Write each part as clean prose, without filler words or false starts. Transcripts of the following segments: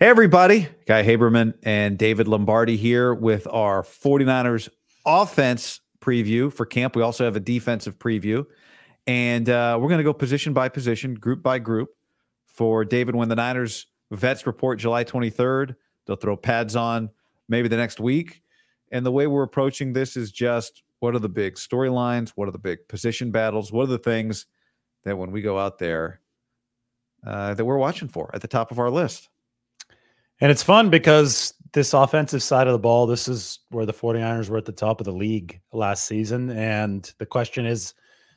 Hey, everybody. Guy Haberman and David Lombardi here with our 49ers offense preview for camp. We also have a defensive preview. And we're going to go position by position, group by group for David when the Niners vets report July 23rd. They'll throw pads on maybe the next week. And the way we're approaching this is just what are the big storylines? What are the big position battles? What are the things that when we go out there that we're watching for at the top of our list? And it's fun because this offensive side of the ball, this is where the 49ers were at the top of the league last season. And the question is,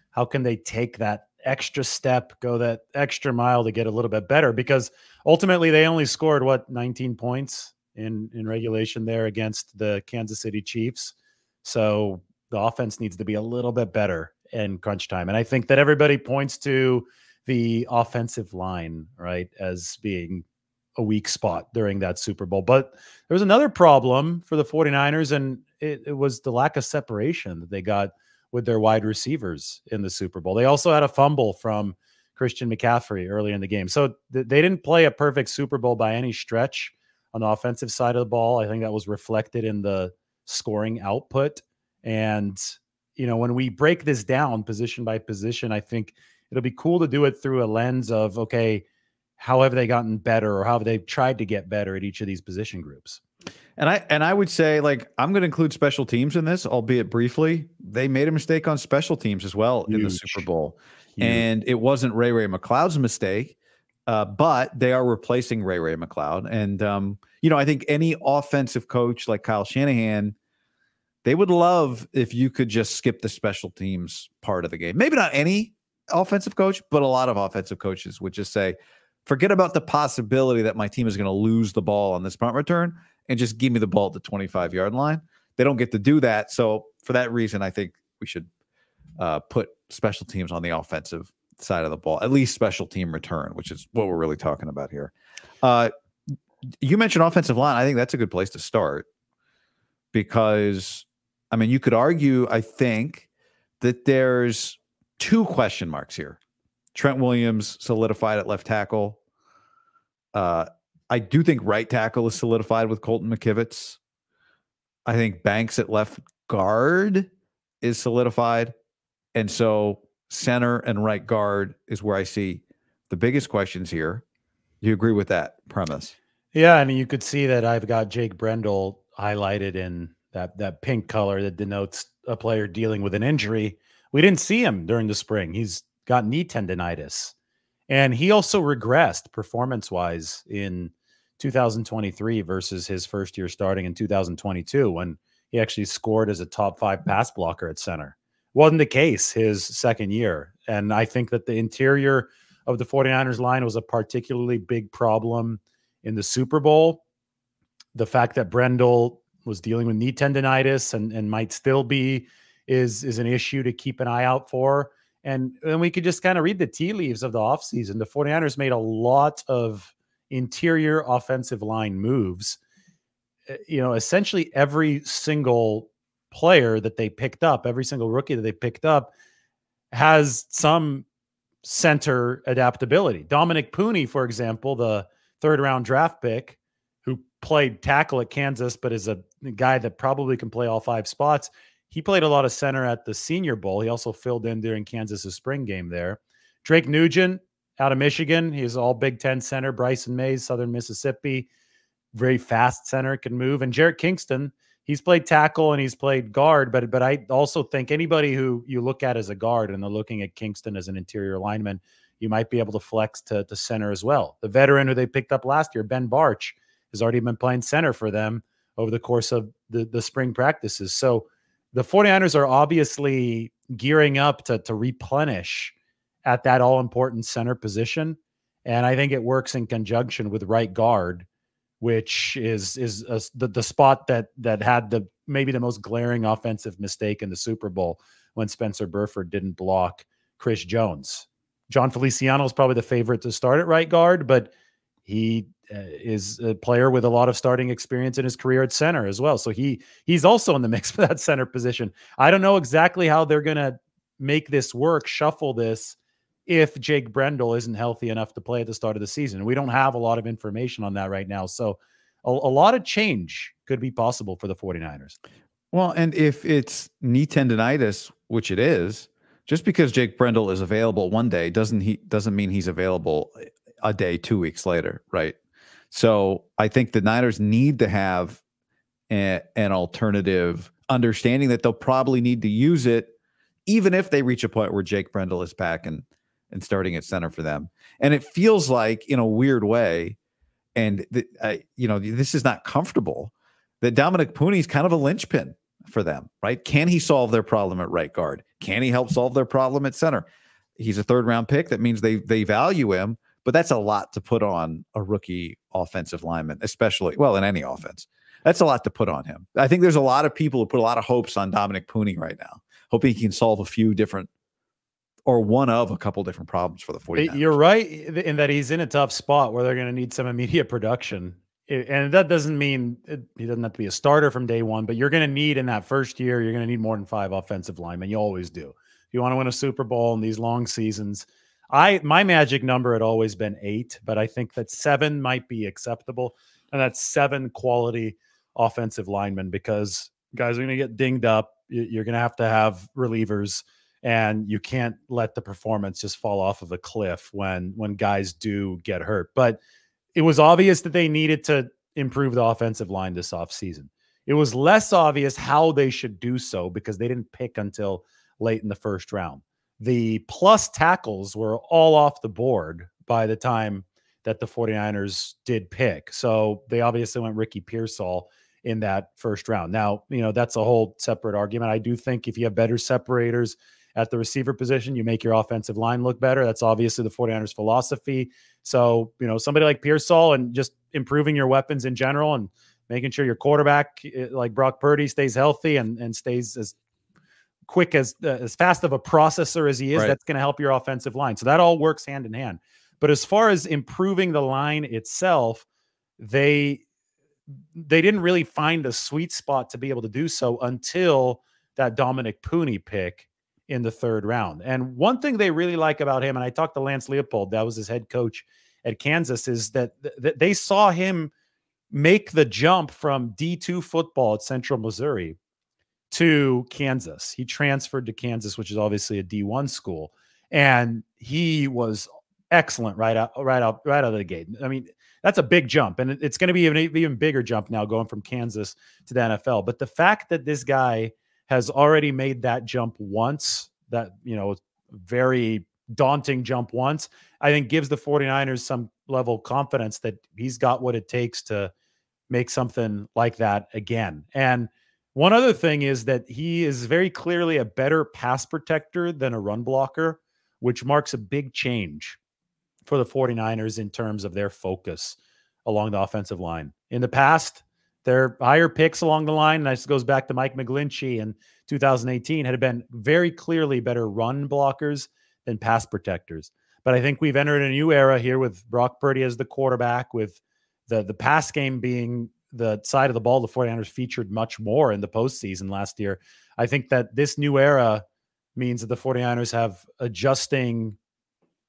how can they take that extra step, go that extra mile to get a little bit better? Because ultimately they only scored, 19 points in regulation there against the Kansas City Chiefs. So the offense needs to be a little bit better in crunch time. And I think that everybody points to the offensive line, right, as being a weak spot during that Super Bowl. But there was another problem for the 49ers, and it was the lack of separation that they got with their wide receivers in the Super Bowl. They also had a fumble from Christian McCaffrey early in the game. So they didn't play a perfect Super Bowl by any stretch on the offensive side of the ball. I think that was reflected in the scoring output. And, you know, when we break this down position by position, I think it'll be cool to do it through a lens of, okay, how have they gotten better, or how have they tried to get better at each of these position groups? And I would say, like, I'm going to include special teams in this, albeit briefly. They made a mistake on special teams as well in the Super Bowl. And it wasn't Ray McCloud's mistake, but they are replacing Ray McCloud. And, you know, I think any offensive coach like Kyle Shanahan, they would love if you could just skip the special teams part of the game. Maybe not any offensive coach, but a lot of offensive coaches would just say, forget about the possibility that my team is going to lose the ball on this punt return and just give me the ball at the 25-yard line. They don't get to do that. So for that reason, I think we should put special teams on the offensive side of the ball, at least special team return, which is what we're really talking about here. You mentioned offensive line. I think that's a good place to start because, I mean, you could argue, I think, that there's two question marks here. Trent Williams solidified at left tackle. I do think right tackle is solidified with Colton McKivitz. I think Banks at left guard is solidified. And so center and right guard is where I see the biggest questions here. Do you agree with that premise? Yeah, and you could see that I've got Jake Brendel highlighted in that pink color that denotes a player dealing with an injury. We didn't see him during the spring. He's got knee tendonitis. And he also regressed performance-wise in 2023 versus his first year starting in 2022 when he actually scored as a top 5 pass blocker at center. Wasn't the case his second year. And I think that the interior of the 49ers line was a particularly big problem in the Super Bowl. The fact that Brendel was dealing with knee tendonitis and might still be is an issue to keep an eye out for. And we could just kind of read the tea leaves of the offseason. The 49ers made a lot of interior offensive line moves. You know, essentially every single player that they picked up, every single rookie that they picked up has some center adaptability. Dominic Pooney, for example, the third-round draft pick who played tackle at Kansas but is a guy that probably can play all 5 spots. He played a lot of center at the Senior Bowl. He also filled in during Kansas's spring game there. Drake Nugent out of Michigan. He's all Big Ten center. Bryson Mays, Southern Mississippi. Very fast center, can move. And Jarrett Kingston, he's played tackle and he's played guard. But I also think anybody who you look at as a guard and they're looking at Kingston as an interior lineman, you might be able to flex to center as well. The veteran who they picked up last year, Ben Barch, has already been playing center for them over the course of the spring practices. So the 49ers are obviously gearing up to replenish at that all-important center position. And I think it works in conjunction with right guard, which is the spot that had maybe the most glaring offensive mistake in the Super Bowl when Spencer Burford didn't block Chris Jones. John Feliciano is probably the favorite to start at right guard, but he is a player with a lot of starting experience in his career at center as well. So he's also in the mix for that center position. I don't know exactly how they're going to make this work, shuffle this if Jake Brendel isn't healthy enough to play at the start of the season. We don't have a lot of information on that right now. So a lot of change could be possible for the 49ers. Well, and if it's knee tendonitis, which it is, just because Jake Brendel is available one day doesn't mean he's available a day 2 weeks later, right? So I think the Niners need to have an alternative, understanding that they'll probably need to use it, even if they reach a point where Jake Brendel is back and starting at center for them. And it feels like, in a weird way, and this is not comfortable, that Dominic Puni is kind of a linchpin for them, right? Can he solve their problem at right guard? Can he help solve their problem at center? He's a third-round pick. That means they value him, but that's a lot to put on a rookie offensive lineman, especially, well, in any offense. That's a lot to put on him. I think there's a lot of people who put a lot of hopes on Dominic Puni right now, hoping he can solve a few different, or one of a couple different problems for the 49ers. You're right in that he's in a tough spot where they're going to need some immediate production. And that doesn't mean he doesn't have to be a starter from day one, but you're going to need, in that first year, you're going to need more than 5 offensive linemen. You always do. If you want to win a Super Bowl in these long seasons, my magic number had always been 8, but I think that 7 might be acceptable. And that's 7 quality offensive linemen, because guys are going to get dinged up. You're going to have relievers, and you can't let the performance just fall off of a cliff when guys do get hurt. But it was obvious that they needed to improve the offensive line this offseason. It was less obvious how they should do so because they didn't pick until late in the first round. The plus tackles were all off the board by the time that the 49ers did pick. So they obviously went Ricky Pearsall in that first round. Now, that's a whole separate argument. I do think if you have better separators at the receiver position, you make your offensive line look better. That's obviously the 49ers philosophy. So, somebody like Pearsall, and just improving your weapons in general, and making sure your quarterback, like Brock Purdy, stays healthy and stays as quick as fast of a processor as he is, right, that's going to help your offensive line. So that all works hand in hand. But as far as improving the line itself, they didn't really find a sweet spot to be able to do so until that Dominic Puni pick in the 3rd round. And one thing they really like about him, and I talked to Lance Leopold, that was his head coach at Kansas, is that they saw him make the jump from D2 football at Central Missouri to Kansas. He transferred to Kansas, which is obviously a D1 school, and he was excellent right out of the gate. I mean, that's a big jump, and it's going to be an even bigger jump now going from Kansas to the NFL. But the fact that this guy has already made that jump once, that, very daunting jump once, I think gives the 49ers some level of confidence that he's got what it takes to make something like that again. And one other thing is that he is very clearly a better pass protector than a run blocker, which marks a big change for the 49ers in terms of their focus along the offensive line. In the past, their higher picks along the line, and this goes back to Mike McGlinchey in 2018, had been very clearly better run blockers than pass protectors. But I think we've entered a new era here with Brock Purdy as the quarterback, with the pass game being the side of the ball the 49ers featured much more in the postseason last year. I think that this new era means that the 49ers have adjusting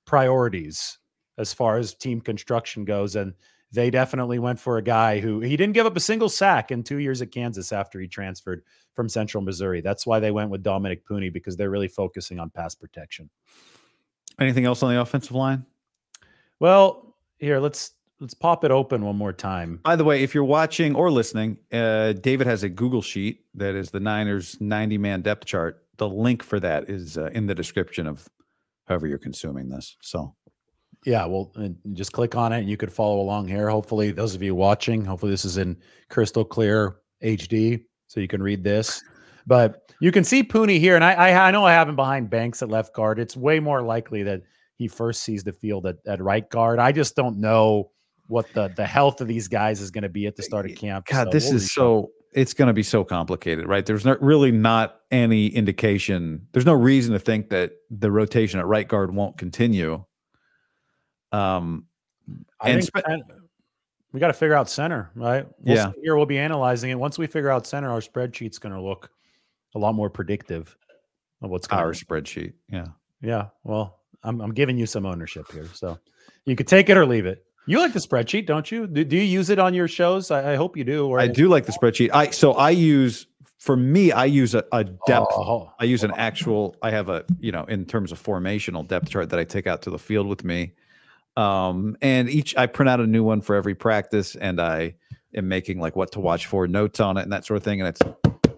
priorities as far as team construction goes. And they definitely went for a guy who, he didn't give up a single sack in 2 years at Kansas after he transferred from Central Missouri. That's why they went with Dominic Puni, because they're really focusing on pass protection. Anything else on the offensive line? Well, here, let's pop it open one more time. By the way, if you're watching or listening, David has a Google sheet that is the Niners 90-man depth chart. The link for that is in the description of however you're consuming this. So, yeah, well, just click on it and you could follow along here. Hopefully, those of you watching, hopefully this is in crystal clear HD so you can read this. But you can see Puni here, and I know I have him behind Banks at left guard. It's way more likely that he first sees the field at right guard. I just don't know what the health of these guys is going to be at the start of camp. God, it's going to be so complicated, right? There's not any indication. There's no reason to think that the rotation at right guard won't continue. I think we got to figure out center, right? We'll be analyzing it. Once we figure out center, our spreadsheet's going to look a lot more predictive of what's going on. Our spreadsheet. Yeah. Yeah. Well, I'm giving you some ownership here, so you could take it or leave it. You like the spreadsheet, don't you? Do you use it on your shows? I hope you do. Or I do like the spreadsheet. I use a depth. I use an actual. I have a in terms of formational depth chart that I take out to the field with me. And I print out a new one for every practice, and I am making like what to watch for notes on it and that sort of thing. And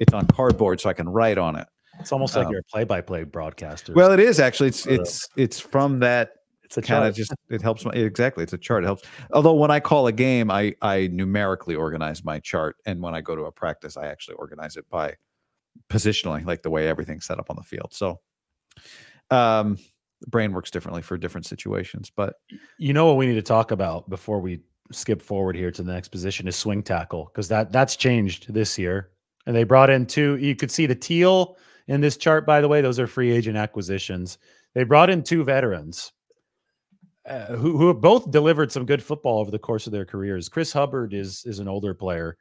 it's on cardboard, so I can write on it. It's almost like you're a play-by-play broader. Well, it is actually. It's from that. It's a kind of just it helps. Exactly, it's a chart. It helps. Although when I call a game, I numerically organize my chart, and when I go to a practice, I actually organize it by positionally, like the way everything's set up on the field. So, the brain works differently for different situations. But what we need to talk about before we skip forward here to the next position is swing tackle, because that's changed this year. And they brought in two. You could see the teal in this chart, by the way. Those are free agent acquisitions. They brought in two veterans who have both delivered some good football over the course of their careers. Chris Hubbard is an older player,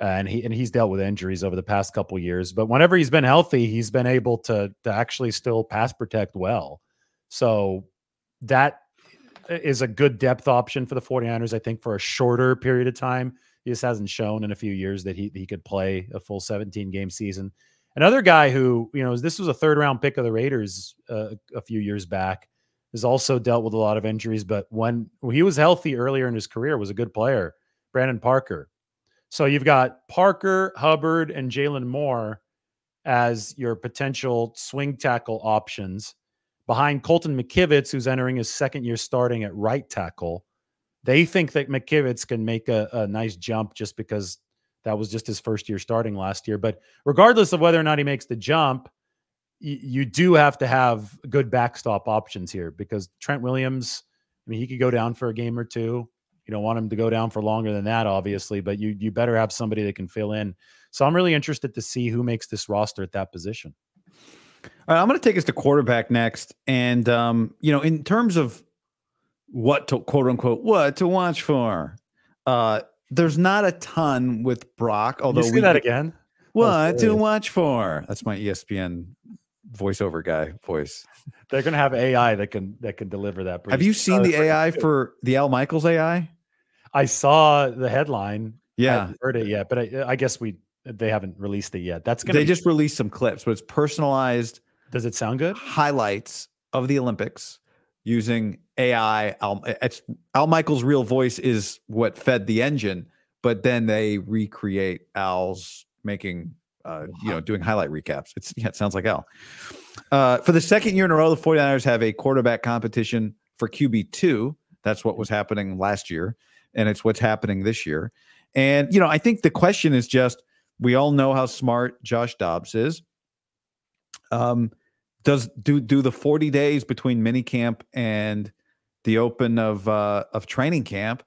and he's dealt with injuries over the past couple of years. But whenever he's been healthy, he's been able to actually still pass protect well. So that is a good depth option for the 49ers, I think, for a shorter period of time. He just hasn't shown in a few years that he could play a full 17-game season. Another guy who, this was a third-round pick of the Raiders a few years back, has also dealt with a lot of injuries, but when he was healthy earlier in his career, was a good player, Brandon Parker. So you've got Parker, Hubbard, and Jalen Moore as your potential swing tackle options behind Colton McKivitz, who's entering his second year starting at right tackle. They think that McKivitz can make a nice jump just because that was just his first year starting last year. But regardless of whether or not he makes the jump, you do have to have good backstop options here, because Trent Williams, he could go down for a game or two. You don't want him to go down for longer than that, obviously, but you better have somebody that can fill in. So I'm really interested to see who makes this roster at that position. All right, I'm going to take us to quarterback next. And, in terms of what to quote unquote, what to watch for, there's not a ton with Brock, although you say that again. What to watch for? That's my ESPN voiceover guy voice. They're going to have AI that can deliver that. Have you seen the AI for the Al Michaels AI? I saw the headline. Yeah, I haven't heard it yet, but I guess they haven't released it yet. They just released some clips, but it's personalized. Does it sound good? Highlights of the Olympics using AI. Al Michaels' real voice is what fed the engine, but then they recreate Al's making, doing highlight recaps. It sounds like Al. For the second year in a row, the 49ers have a quarterback competition for QB2. That's what was happening last year, and it's what's happening this year. And, I think the question is just, we all know how smart Josh Dobbs is. Do the 40 days between minicamp and the open of training camp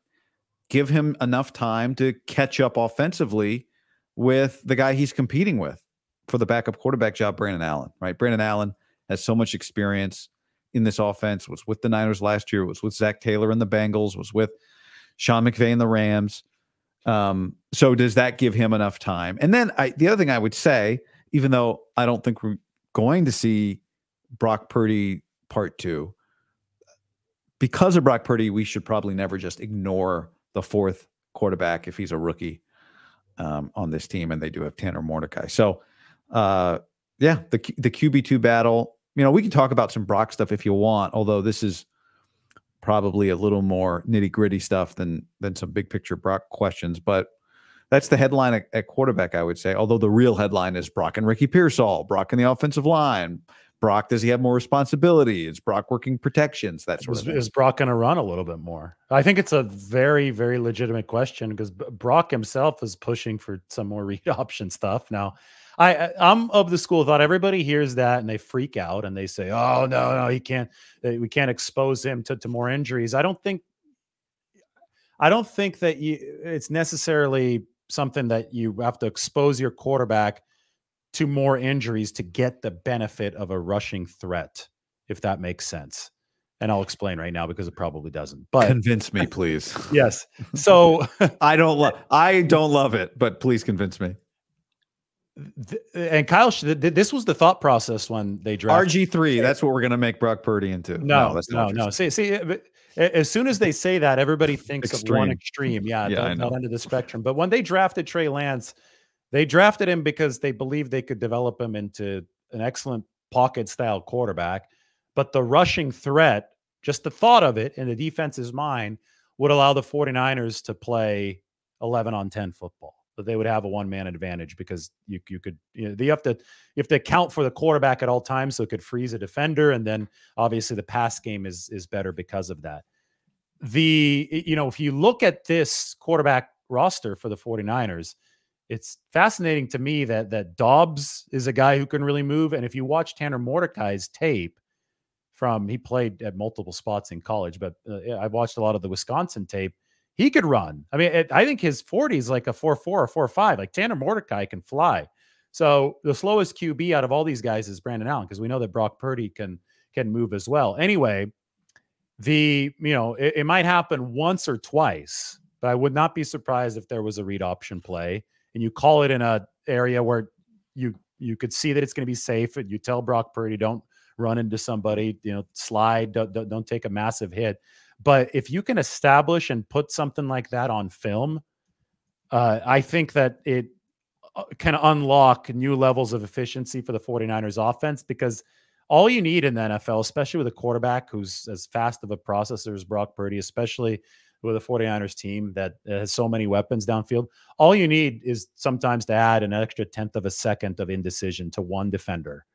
give him enough time to catch up offensively with the guy he's competing with for the backup quarterback job, Brandon Allen, right? Brandon Allen has so much experience in this offense, was with the Niners last year, was with Zach Taylor and the Bengals, was with Sean McVay and the Rams. So does that give him enough time? And then the other thing I would say, even though I don't think we're going to see Brock Purdy part 2, because of Brock Purdy, we should probably never just ignore the fourth quarterback if he's a rookie on this team, and they do have Tanner Mordecai. So, the QB2 battle. We can talk about some Brock stuff if you want, although this is probably a little more nitty gritty stuff than some big picture Brock questions. But that's the headline at quarterback, I would say. Although the real headline is Brock and Ricky Pearsall, Brock in the offensive line. Brock, does he have more responsibility? Is Brock working protections? That sort of thing. Is Brock going to run a little bit more? I think it's a very, very legitimate question, because Brock himself is pushing for some more read option stuff. Now, I'm of the school of thought everybody hears that and they freak out and they say, "Oh no, he can't. We can't expose him to more injuries." I don't think that it's necessarily something that you have to expose your quarterback to more injuries to get the benefit of a rushing threat, if that makes sense. And I'll explain right now, because it probably doesn't. But convince me, please. Yes. So I don't love it, but please convince me. And Kyle, this was the thought process when they drafted RG3. That's what we're going to make Brock Purdy into. No, that's no, no. See, as soon as they say that, everybody thinks of one extreme. Yeah, yeah, that end of the spectrum. But when they drafted Trey Lance, they drafted him because they believed they could develop him into an excellent pocket style quarterback. But the rushing threat, just the thought of it in the defense's mind, would allow the 49ers to play 11 on 10 football. That they would have a one-man advantage because you could, you have to account for the quarterback at all times, so it could freeze a defender, and then obviously the pass game is better because of that. If you look at this quarterback roster for the 49ers, it's fascinating to me that Dobbs is a guy who can really move, and if you watch Tanner Mordecai's tape he played at multiple spots in college, but I've watched a lot of the Wisconsin tape. He could run. I mean, I think his 40 is like a 4.4 or 4.5. Like Tanner Mordecai can fly. So the slowest QB out of all these guys is Brandon Allen, because we know that Brock Purdy can move as well. Anyway, it might happen once or twice, but I would not be surprised if there was a read option play and you call it in a area where you could see that it's going to be safe, and you tell Brock Purdy, don't run into somebody, slide, don't take a massive hit. But if you can establish and put something like that on film, I think that it can unlock new levels of efficiency for the 49ers offense, because all you need in the NFL, especially with a quarterback who's as fast of a processor as Brock Purdy, especially with a 49ers team that has so many weapons downfield, all you need is sometimes to add an extra 1/10 of a second of indecision to one defender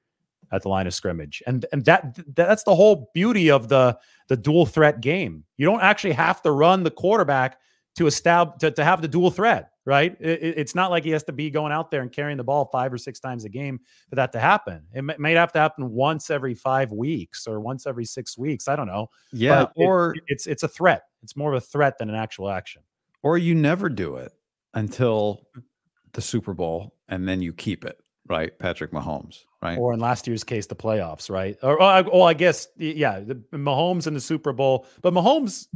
at the line of scrimmage. And that's the whole beauty of the dual threat game. You don't actually have to run the quarterback to have the dual threat, right? It's not like he has to be going out there and carrying the ball 5 or 6 times a game for that to happen. It may have to happen once every 5 weeks or once every 6 weeks. I don't know. Yeah. But it's a threat. It's more of a threat than an actual action. Or you never do it until the Super Bowl, and then you keep it. Right, Patrick Mahomes, right? Or in last year's case, the playoffs, right? Or I guess, yeah, the Mahomes in the Super Bowl. But Mahomes,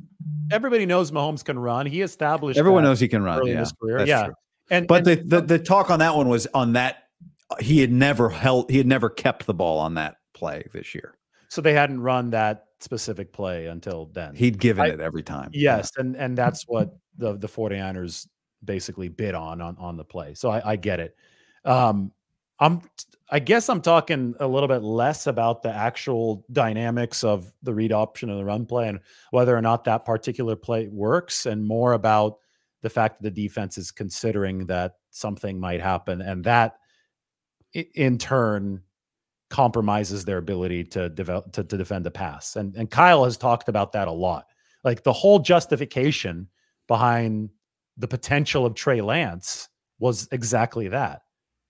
everybody knows Mahomes can run. He established everyone knows he can run early in his career. That's true. But the talk on that one was on that he had never kept the ball on that play this year. So they hadn't run that specific play until then. He'd given it every time. Yes, yeah. and that's what the 49ers basically bid on the play. So I get it. I guess I'm talking a little bit less about the actual dynamics of the read option and the run play and whether or not that particular play works, and more about the fact that the defense is considering that something might happen, and that in turn compromises their ability to defend the pass. And Kyle has talked about that a lot. Like the whole justification behind the potential of Trey Lance was exactly that.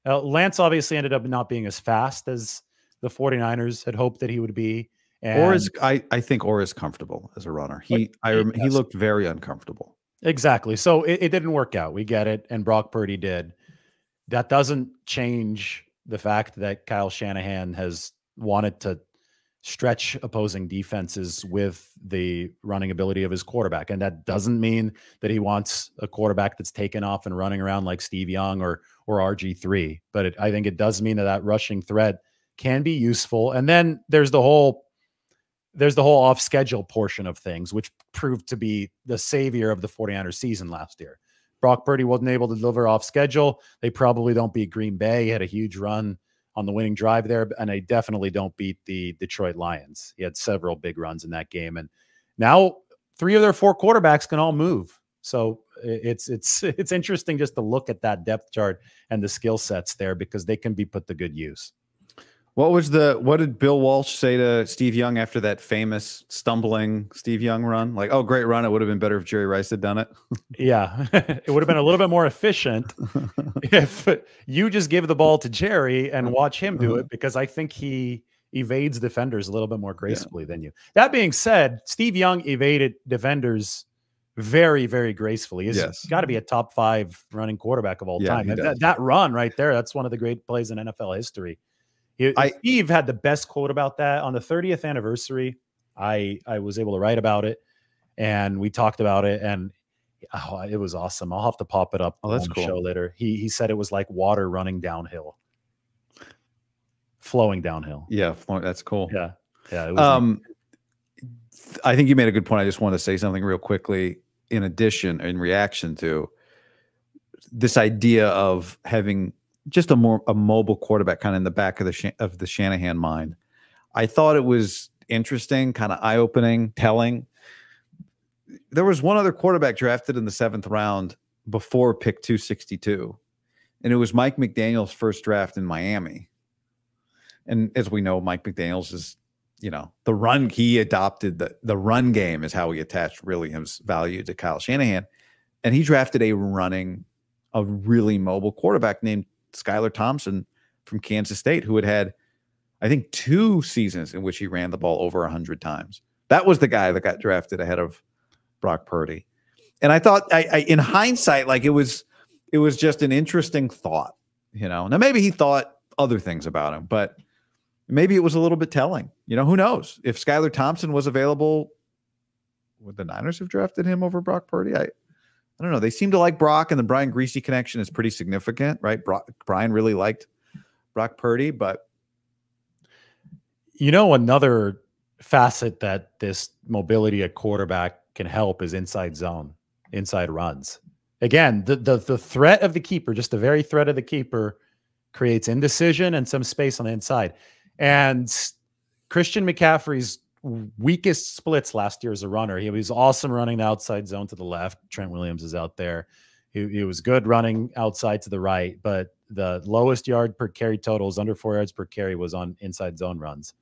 Lance obviously ended up not being as fast as the 49ers had hoped that he would be. Or I think is comfortable as a runner. He looked very uncomfortable. Exactly. So it didn't work out. We get it. And Brock Purdy did. That doesn't change the fact that Kyle Shanahan has wanted to stretch opposing defenses with the running ability of his quarterback. And that doesn't mean that he wants a quarterback that's taken off and running around like Steve Young or RG3. But I think it does mean that rushing threat can be useful. And then there's the whole off schedule portion of things, which proved to be the savior of the 49ers season last year. Brock Purdy wasn't able to deliver off schedule. They probably don't beat Green Bay. He had a huge run on the winning drive there, and they definitely don't beat the Detroit Lions. He had several big runs in that game, and now 3 of their 4 quarterbacks can all move. So it's interesting just to look at that depth chart and the skill sets there, because they can be put to good use. What did Bill Walsh say to Steve Young after that famous stumbling Steve Young run? Like, oh, great run. It would have been better if Jerry Rice had done it. Yeah. It would have been a little bit more efficient if you just give the ball to Jerry and watch him do it, because I think he evades defenders a little bit more gracefully than you. That being said, Steve Young evaded defenders very, very gracefully. He's got to be a top 5 running quarterback of all time. That run right there, that's one of the great plays in NFL history. Steve had the best quote about that on the 30th anniversary. I was able to write about it, and we talked about it. And Oh, it was awesome. I'll have to pop it up Oh, that's on the cool. show later. He said it was like water running downhill, flowing downhill. Yeah, that's cool. Yeah. Yeah. It was I think you made a good point. I just want to say something real quickly in reaction to this idea of having just a mobile quarterback kind of in the back of the Shanahan mind. I thought it was interesting, kind of eye-opening, telling. There was one other quarterback drafted in the 7th round before pick 262, and it was Mike McDaniel's first draft in Miami. And as we know, Mike McDaniel's is, the run. He adopted the run game is how he attached really his value to Kyle Shanahan, and he drafted a really mobile quarterback named Skylar Thompson from Kansas State, who had, I think, 2 seasons in which he ran the ball over 100 times. That was the guy that got drafted ahead of Brock Purdy. And I thought, in hindsight, like it was just an interesting thought, Now maybe he thought other things about him, but maybe it was a little bit telling. Who knows? If Skylar Thompson was available, would the Niners have drafted him over Brock Purdy? I don't know. They seem to like Brock, and the Brian Griese connection is pretty significant, right? Brian really liked Brock Purdy, but another facet that this mobility at quarterback can help is inside runs. Again, the threat of the keeper, just the very threat of the keeper, creates indecision and some space on the inside. And Christian McCaffrey's weakest splits last year as a runner. He was awesome running the outside zone to the left. Trent Williams is out there. He was good running outside to the right, but the lowest yard per carry totals, under 4 yards per carry, was on inside zone runs.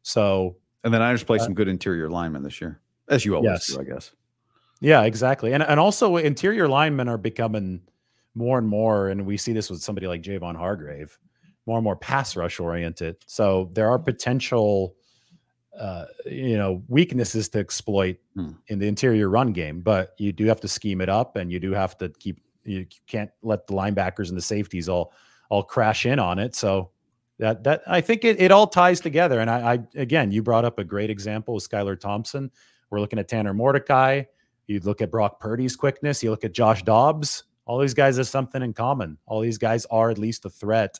So, and then I just play some good interior linemen this year, as you always do, I guess. Yeah, exactly. And also interior linemen are becoming more and more, and we see this with somebody like Javon Hargrave, more and more pass rush oriented. So there are potential weaknesses to exploit in the interior run game, but you do have to scheme it up, and you do have to you can't let the linebackers and the safeties all crash in on it. So that I think it all ties together. And I again, you brought up a great example with Skylar Thompson. We're looking at Tanner Mordecai. You look at Brock Purdy's quickness. You look at Josh Dobbs. All these guys have something in common. All these guys are at least a threat,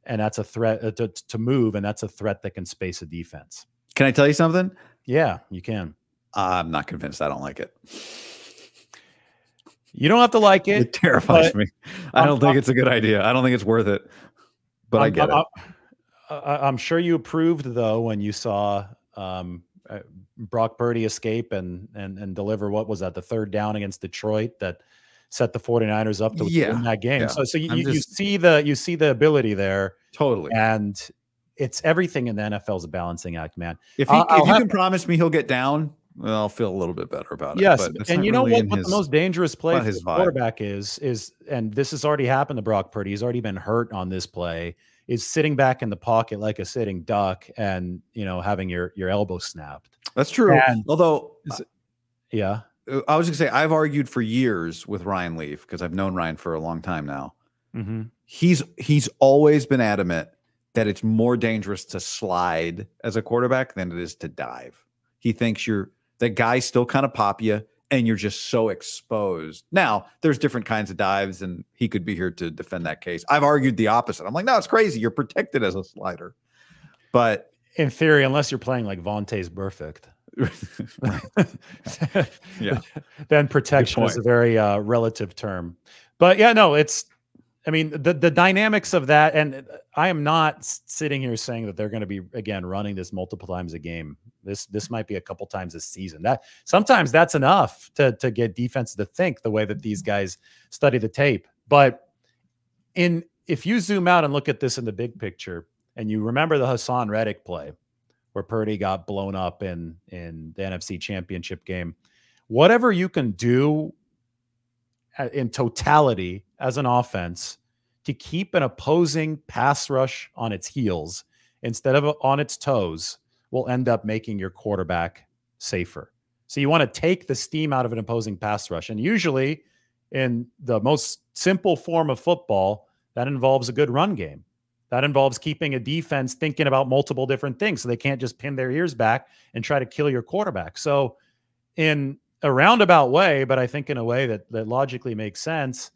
and that's a threat to move, and that's a threat that can space a defense. Can I tell you something? Yeah, you can. I'm not convinced. I don't like it. You don't have to like it. It terrifies me. I don't think it's a good idea. I don't think it's worth it. But I get it. I'm sure you approved, though, when you saw Brock Purdy escape and deliver, what was that, the 3rd down against Detroit that set the 49ers up to win that game. Yeah. So you see the ability there. Totally. And it's everything in the NFL is a balancing act, man. If you can promise me he'll get down, well, I'll feel a little bit better about it. Yes, and you know what the most dangerous play for his quarterback is, and this has already happened to Brock Purdy. He's already been hurt on this play. Is sitting back in the pocket like a sitting duck, and having your elbow snapped. That's true. Although, yeah, I was gonna say I've argued for years with Ryan Leaf, because I've known Ryan for a long time now. Mm-hmm. He's always been adamant that it's more dangerous to slide as a quarterback than it is to dive. He thinks the guys still kind of pop you, and you're just so exposed. Now, there's different kinds of dives, and he could be here to defend that case. I've argued the opposite. I'm like, no, it's crazy. You're protected as a slider. But in theory, unless you're playing like Vontae's perfect. Yeah. Then protection is a very relative term. But yeah, no, the dynamics of that, and I am not sitting here saying that they're going to be, again, running this multiple times a game. This might be a couple times this season. That sometimes that's enough to get defenses to think the way that these guys study the tape. But if you zoom out and look at this in the big picture, and you remember the Hassan Reddick play where Purdy got blown up in the NFC Championship game, whatever you can do in totality as an offense to keep an opposing pass rush on its heels instead of on its toes will end up making your quarterback safer. So you want to take the steam out of an opposing pass rush. And usually in the most simple form of football, that involves a good run game. That involves keeping a defense thinking about multiple different things so they can't just pin their ears back and try to kill your quarterback. So in a roundabout way, but I think in a way that logically makes sense.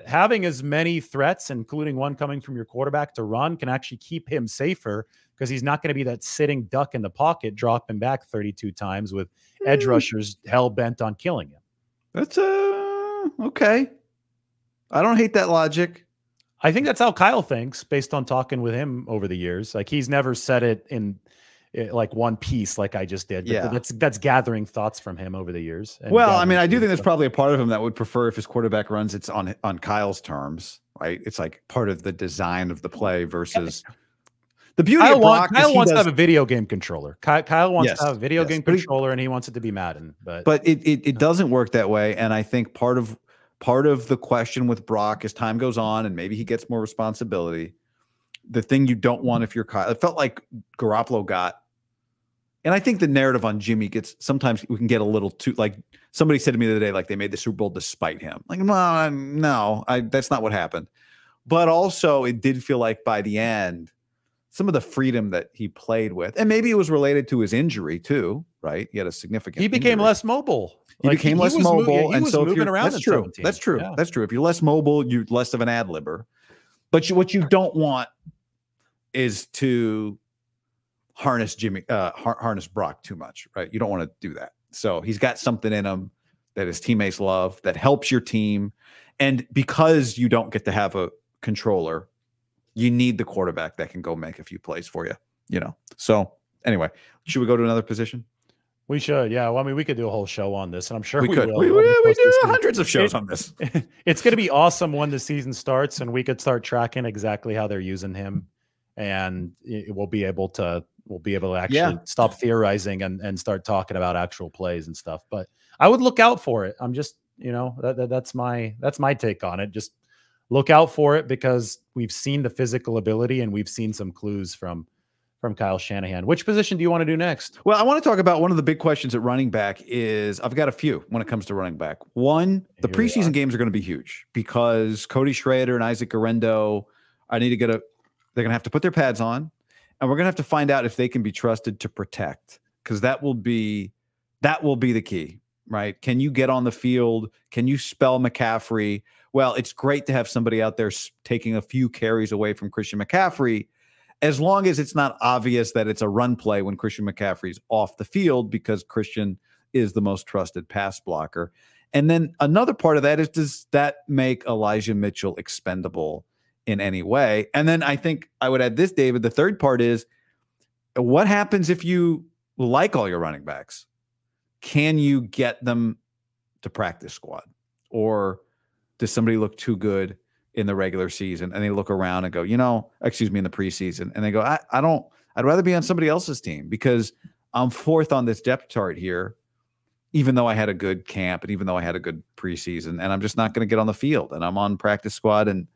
Having as many threats, including one coming from your quarterback to run, can actually keep him safer because he's not going to be that sitting duck in the pocket, dropping back 32 times with edge rushers hell bent on killing him. That's okay. I don't hate that logic. I think that's how Kyle thinks based on talking with him over the years. Like he's never said it in like one piece like I just did. But yeah. That's gathering thoughts from him over the years. Well, I mean, I do think there's probably a part of him that would prefer if his quarterback runs it's on Kyle's terms, right? It's like part of the design of the play versus the beauty of Brock. Kyle wants to have a video game controller. Kyle wants to have a video game controller and he wants it to be Madden. But it doesn't work that way. And I think part of the question with Brock as time goes on and maybe he gets more responsibility, the thing you don't want if you're Kyle, it felt like Garoppolo got. And I think the narrative on Jimmy sometimes we can get a little too, like somebody said to me the other day, like they made the Super Bowl to spite him. Like, no, that's not what happened. But also it did feel like by the end, some of the freedom that he played with, and maybe it was related to his injury too, right? He had a significant He became injury. less mobile. He became less mobile. And so moving around. That's true. That's true. Yeah. That's true. If you're less mobile, you're less of an ad-libber. But what you don't want is to harness Brock too much, right? You don't want to do that. So he's got something in him that his teammates love that helps your team. And because you don't get to have a controller, you need the quarterback that can go make a few plays for you, So anyway, should we go to another position? We should. Yeah. Well, I mean, we could do a whole show on this, and I'm sure we could. will. We do hundreds of shows on this. It's going to be awesome when the season starts and we could start tracking exactly how they're using him. And we'll be able to actually stop theorizing and start talking about actual plays and stuff. But I would look out for it. I'm just, that's my take on it. Just look out for it because we've seen the physical ability and we've seen some clues from Kyle Shanahan. Which position do you want to do next? Well, I want to talk about one of the big questions at running back is I've got a few when it comes to running back. One, the preseason games are going to be huge because Cody Schrader and Isaac Guerrero, they're going to have to put their pads on, and we're going to have to find out if they can be trusted to protect, because that will be the key, right? Can you get on the field? Can you spell McCaffrey? Well, it's great to have somebody out there taking a few carries away from Christian McCaffrey, as long as it's not obvious that it's a run play when Christian McCaffrey's off the field, because Christian is the most trusted pass blocker. And then another part of that is, does that make Elijah Mitchell expendable in any way? And then I think I would add this, David. The third part is, what happens if you like all your running backs? Can you get them to practice squad? Or does somebody look too good in the regular season and they look around and go, in the preseason, and they go, I'd rather be on somebody else's team because I'm fourth on this depth chart here, even though I had a good camp and even though I had a good preseason, and I'm just not going to get on the field, and I'm on practice squad, and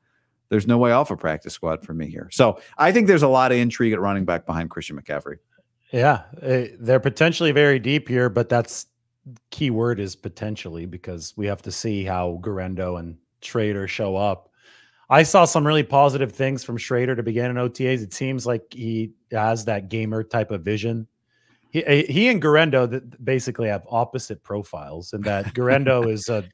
there's no way off a practice squad for me here. So I think there's a lot of intrigue at running back behind Christian McCaffrey. Yeah, they're potentially very deep here, but that's key word is potentially, because we have to see how Guerrero and Schrader show up. I saw some really positive things from Schrader to begin in OTAs. It seems like he has that gamer type of vision. He and Guerrero basically have opposite profiles, and that Guerrero is a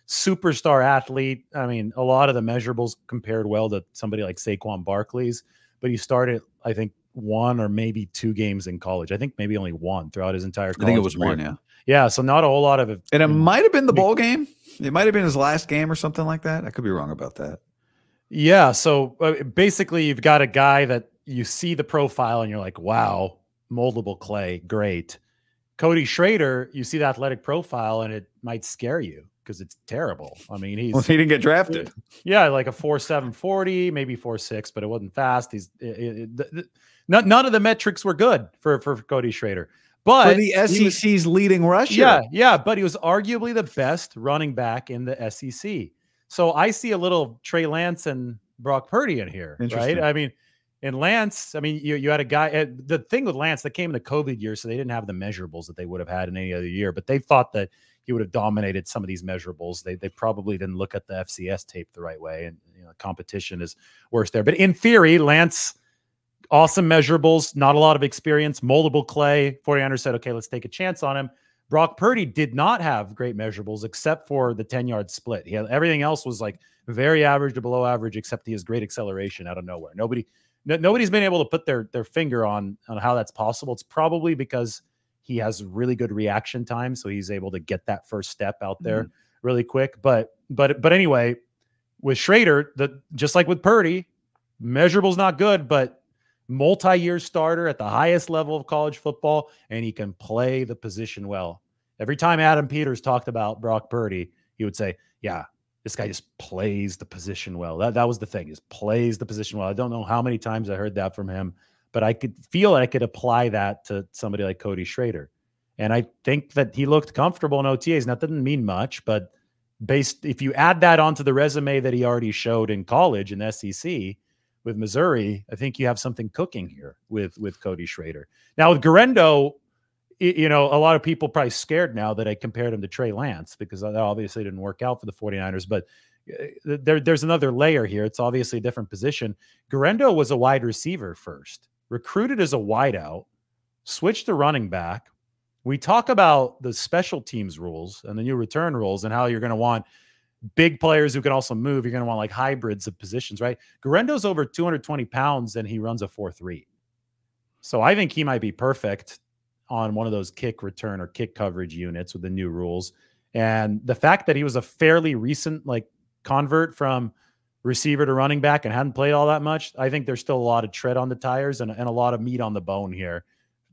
superstar athlete. I mean, a lot of the measurables compared well to somebody like Saquon Barkley's, but he started, I think, 1 or maybe 2 games in college. I think maybe only 1 throughout his entire college. I think it was career. 1, yeah. Yeah, so not a whole lot of it. And it might have been the bowl game. It might have been his last game or something like that. I could be wrong about that. Yeah, so basically you've got a guy that you see the profile and you're like, wow, moldable clay, great. Cody Schrader, you see the athletic profile and it might scare you because it's terrible. I mean, he didn't get drafted. Yeah, like a 4.7 40, maybe 4.6, but it wasn't fast. None of the metrics were good for Cody Schrader. But for the SEC's leading rusher. Yeah, but he was arguably the best running back in the SEC. So I see a little Trey Lance and Brock Purdy in here, right? I mean, in Lance, you had a guy. The thing with Lance, that came in the COVID year, so they didn't have the measurables that they would have had in any other year. But they thought that he would have dominated some of these measurables. They probably didn't look at the FCS tape the right way, and competition is worse there. But in theory, Lance, awesome measurables, not a lot of experience, moldable clay. 49ers said, okay, let's take a chance on him. Brock Purdy did not have great measurables except for the 10-yard split. Everything else was like very average to below average, except he has great acceleration out of nowhere. Nobody's been able to put their finger on how that's possible. It's probably because he has really good reaction time, so he's able to get that first step out there really quick. But anyway, with Schrader, just like with Purdy, measurable's not good, but multi-year starter at the highest level of college football, and he can play the position well. Every time Adam Peters talked about Brock Purdy, he would say, yeah, this guy just plays the position well. That was the thing, is plays the position well. I don't know how many times I heard that from him, but I could feel I could apply that to somebody like Cody Schrader. And I think that he looked comfortable in OTAs. Now, that doesn't mean much, but if you add that onto the resume that he already showed in college in the SEC with Missouri, I think you have something cooking here with Cody Schrader. Now with Guerendo, a lot of people probably scared now that I compared him to Trey Lance, because that obviously didn't work out for the 49ers, but there's another layer here. It's obviously a different position. Guerendo was a wide receiver first, recruited as a wideout, switched to running back. We talk about the special teams rules and the new return rules and how you're going to want big players who can also move. You're going to want like hybrids of positions, right? Guerendo's over 220 pounds and he runs a 4.3. So I think he might be perfect on one of those kick return or kick coverage units with the new rules. And the fact that he was a fairly recent convert from receiver to running back and hadn't played all that much, I think there's still a lot of tread on the tires and a lot of meat on the bone here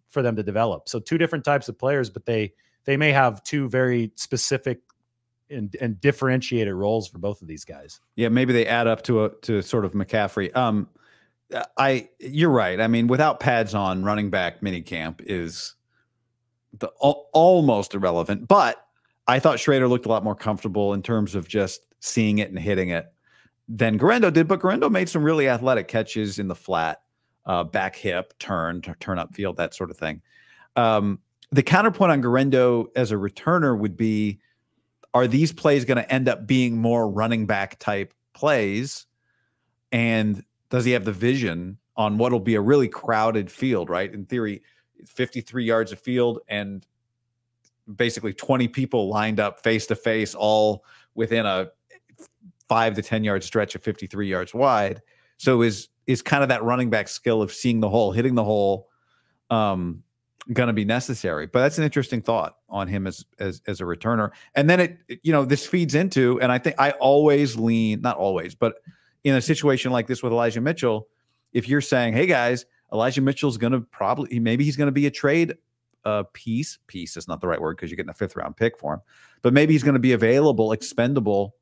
for them to develop. So two different types of players, but they may have two very specific and differentiated roles for both of these guys. Yeah, maybe they add up to sort of McCaffrey. You're right. I mean, without pads on, running back minicamp is almost irrelevant. But I thought Schrader looked a lot more comfortable in terms of just seeing it and hitting it than Guerendo did. But Guerendo made some really athletic catches in the flat, back hip, turn up field, that sort of thing. The counterpoint on Guerendo as a returner would be, are these plays going to end up being more running back type plays? And does he have the vision on what'll be a really crowded field, right? In theory, 53 yards of field and basically 20 people lined up face to face, all within a 5 to 10 yard stretch of 53 yards wide. So is kind of that running back skill of seeing the hole, hitting the hole, going to be necessary? But that's an interesting thought on him as a returner. And then this feeds into, and I think I always lean, not always, but in a situation like this with Elijah Mitchell, if you're saying, hey guys, Elijah Mitchell's going to maybe he's going to be a trade piece is not the right word because you're getting a 5th round pick for him, but maybe he's going to be available, expendable.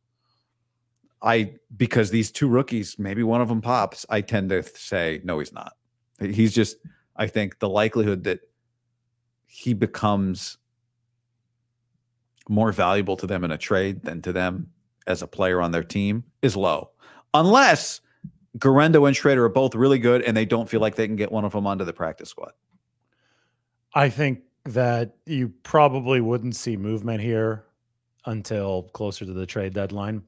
Because these two rookies, maybe one of them pops, I tend to say, no, he's not. He's just, I think the likelihood that he becomes more valuable to them in a trade than to them as a player on their team is low. Unless Guerendo and Schrader are both really good and they don't feel like they can get one of them onto the practice squad. I think that you probably wouldn't see movement here until closer to the trade deadline.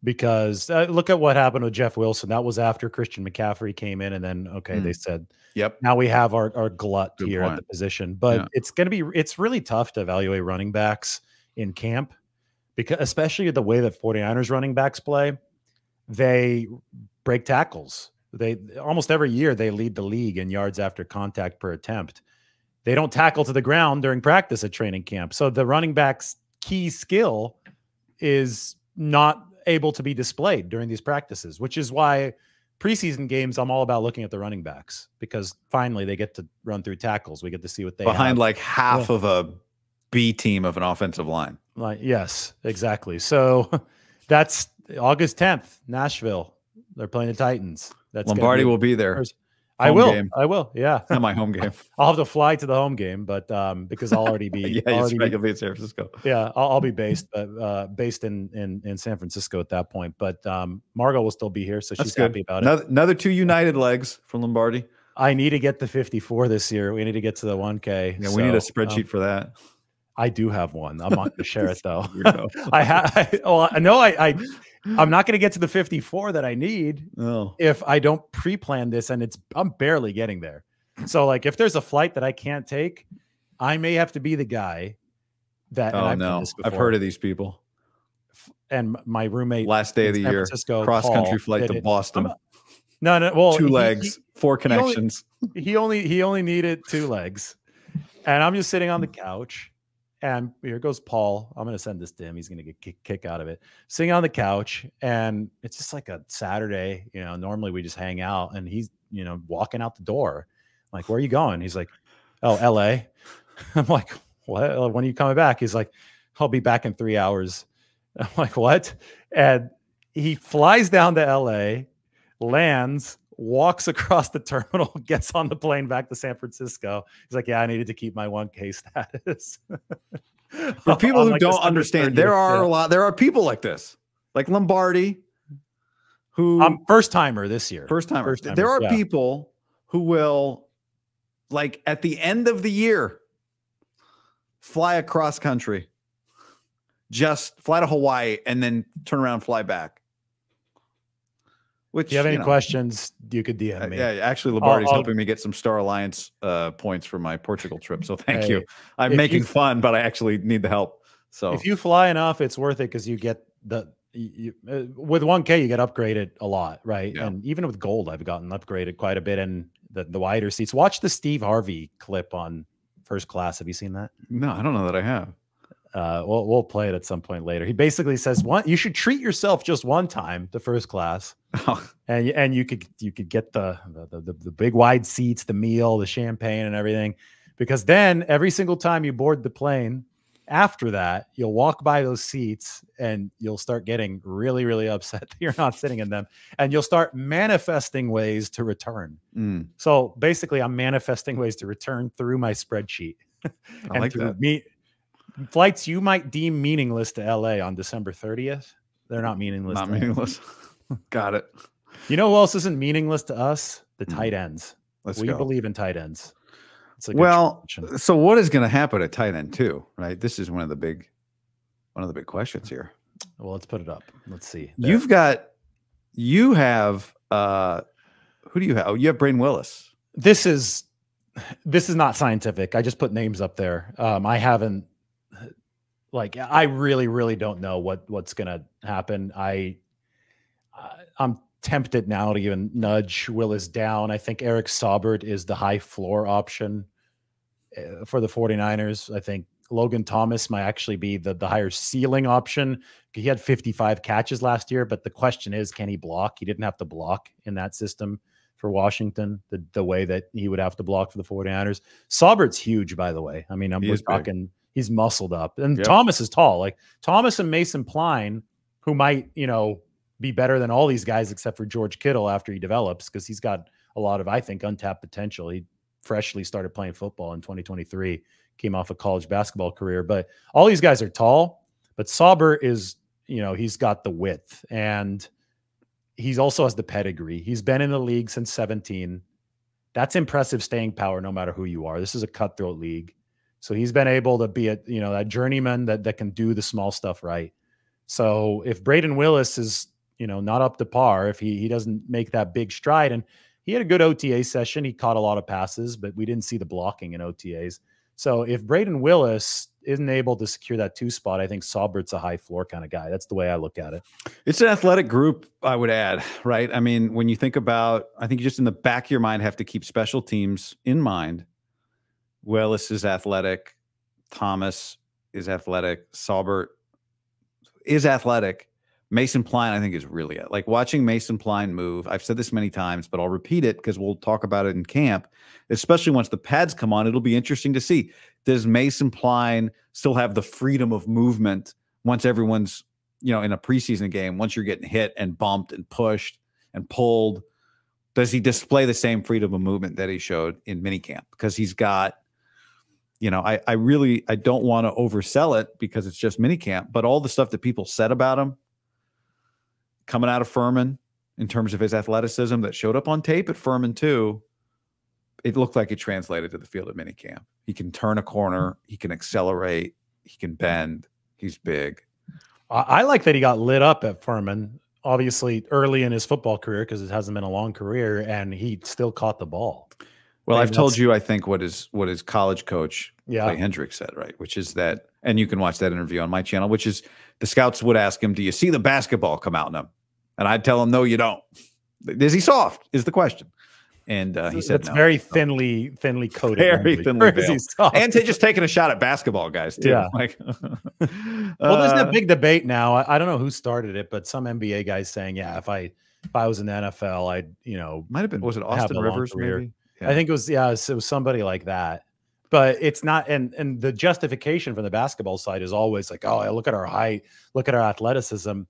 Because look at what happened with Jeff Wilson. That was after Christian McCaffrey came in, and then they said, "Yep, now we have our glut Good here point. At the position." But it's really tough to evaluate running backs in camp, because especially the way that 49ers running backs play, they break tackles. They almost every year they lead the league in yards after contact per attempt. They don't tackle to the ground during practice at training camp, so the running back's key skill is not able to be displayed during these practices, which is why preseason games, I'm all about looking at the running backs, because finally they get to run through tackles. We get to see what they behind have. Like half of a B team of an offensive line. Yes, exactly. So that's August 10th, Nashville. They're playing the Titans. That's Lombardi will be there. I will. Yeah. Not my home game. I'll have to fly to the home game, but because I'll already be. You'll be in San Francisco. Yeah, I'll be based in San Francisco at that point. But Margot will still be here, so she's happy about it. Another 2 United legs from Lombardi. I need to get the 54 this year. We need to get to the 1K. Yeah, we need a spreadsheet for that. I do have one. I'm not going to share it though. I'm not going to get to the 54 that I need if I don't pre-plan this, and I'm barely getting there. So if there's a flight that I can't take, I may have to be the guy that, and Oh I've done no, this before. I've heard of these people. And my roommate, Last day of the San year, Francisco, cross-country Paul, flight to Boston. No, well, 2 legs, 4 connections. He only needed 2 legs. And I'm just sitting on the couch, and here goes Paul. I'm going to send this to him. He's going to get kick out of it. Sitting on the couch, and it's just like a Saturday. Normally we just hang out, and he's, walking out the door. I'm like, where are you going? He's like, oh, LA. I'm like, what? When are you coming back? He's like, I'll be back in 3 hours. I'm like, what? And he flies down to LA, lands, walks across the terminal, gets on the plane back to San Francisco. He's like, yeah, I needed to keep my 1K status. For people who don't understand, there are people like this, like Lombardi, who first timer this year. First timer. There are people who will, like, at the end of the year, fly across country, just fly to Hawaii and then turn around and fly back. Which, if you have any questions, you could DM me. Yeah, actually, Lombardi's helping me get some Star Alliance points for my Portugal trip. So thank you. I'm making fun, but I actually need the help. So if you fly enough, it's worth it because you get with 1K, you get upgraded a lot, right? Yeah. And even with gold, I've gotten upgraded quite a bit in the wider seats. Watch the Steve Harvey clip on First Class. Have you seen that? No, I don't know that I have. We'll play it at some point later. He basically says, you should treat yourself just one time to First Class, and you could get the big wide seats, the meal, the champagne, and everything, because then every single time you board the plane, after that, you'll walk by those seats and you'll start getting really, really upset that you're not sitting in them, and you'll start manifesting ways to return. So basically, I'm manifesting ways to return through my spreadsheet. I like that. Flights you might deem meaningless to LA on December 30th. They're not meaningless. Not meaningless. Got it. You know who else isn't meaningless to us? The tight ends. We believe in tight ends. Well, so what is going to happen at tight end too, right? This is one of the big questions here. Well, let's put it up. Let's see. There. You have who do you have? Oh, you have Braden Willis. This is not scientific. I just put names up there. I haven't. I really, really don't know what's going to happen. I'm tempted now to even nudge Willis down. I think Eric Saubert is the high floor option for the 49ers. I think Logan Thomas might actually be the higher ceiling option. He had 55 catches last year, but the question is, can he block? He didn't have to block in that system for Washington the way that he would have to block for the 49ers. Saubert's huge, by the way. I mean, we're talking... He's muscled up, and Thomas is tall. Like Thomas and Mason Pline, who might, be better than all these guys except for George Kittle after he develops, because he's got a lot of, I think, untapped potential. He freshly started playing football in 2023, came off a college basketball career. But all these guys are tall, but Sauber is, he's got the width, and he also has the pedigree. He's been in the league since 17. That's impressive staying power no matter who you are. This is a cutthroat league. So he's been able to be that journeyman that can do the small stuff right. So if Braden Willis is, not up to par, if he doesn't make that big stride, and he had a good OTA session, he caught a lot of passes, but we didn't see the blocking in OTAs. So if Braden Willis isn't able to secure that 2 spot, I think Saubert's a high floor kind of guy. That's the way I look at it. It's an athletic group, I would add, right? I mean, when you think about, I think you just in the back of your mind have to keep special teams in mind. Willis is athletic. Thomas is athletic. Saubert is athletic. Mason Pline, I think, is really like watching Mason Pline move. I've said this many times, but I'll repeat it because we'll talk about it in camp, especially once the pads come on. It'll be interesting to see. Does Mason Pline still have the freedom of movement once everyone's, in a preseason game, once you're getting hit and bumped and pushed and pulled? Does he display the same freedom of movement that he showed in minicamp? Because he's got, I don't want to oversell it because it's just minicamp, but all the stuff that people said about him coming out of Furman in terms of his athleticism that showed up on tape at Furman too, it looked like it translated to the field at minicamp. He can turn a corner. He can accelerate. He can bend. He's big. I like that he got lit up at Furman, obviously early in his football career, because it hasn't been a long career, and he still caught the ball. Well, I've told you, I think, what his college coach, Clay Hendricks, said, right? Which is that And you can watch that interview on my channel, which is the scouts would ask him, do you see the basketball come out in him? And I'd tell him, no, you don't. Is he soft is the question. And he said that's no. very thinly coated. Very thinly veiled. And just taking a shot at basketball guys too. Yeah. Like, well, there's that big debate now. I don't know who started it, but some NBA guys saying, yeah, if I was in the NFL, I'd, might have been, was it Austin Rivers maybe? Yeah. I think it was somebody like that. But it's not, and the justification from the basketball side is always like, oh, look at our height, look at our athleticism.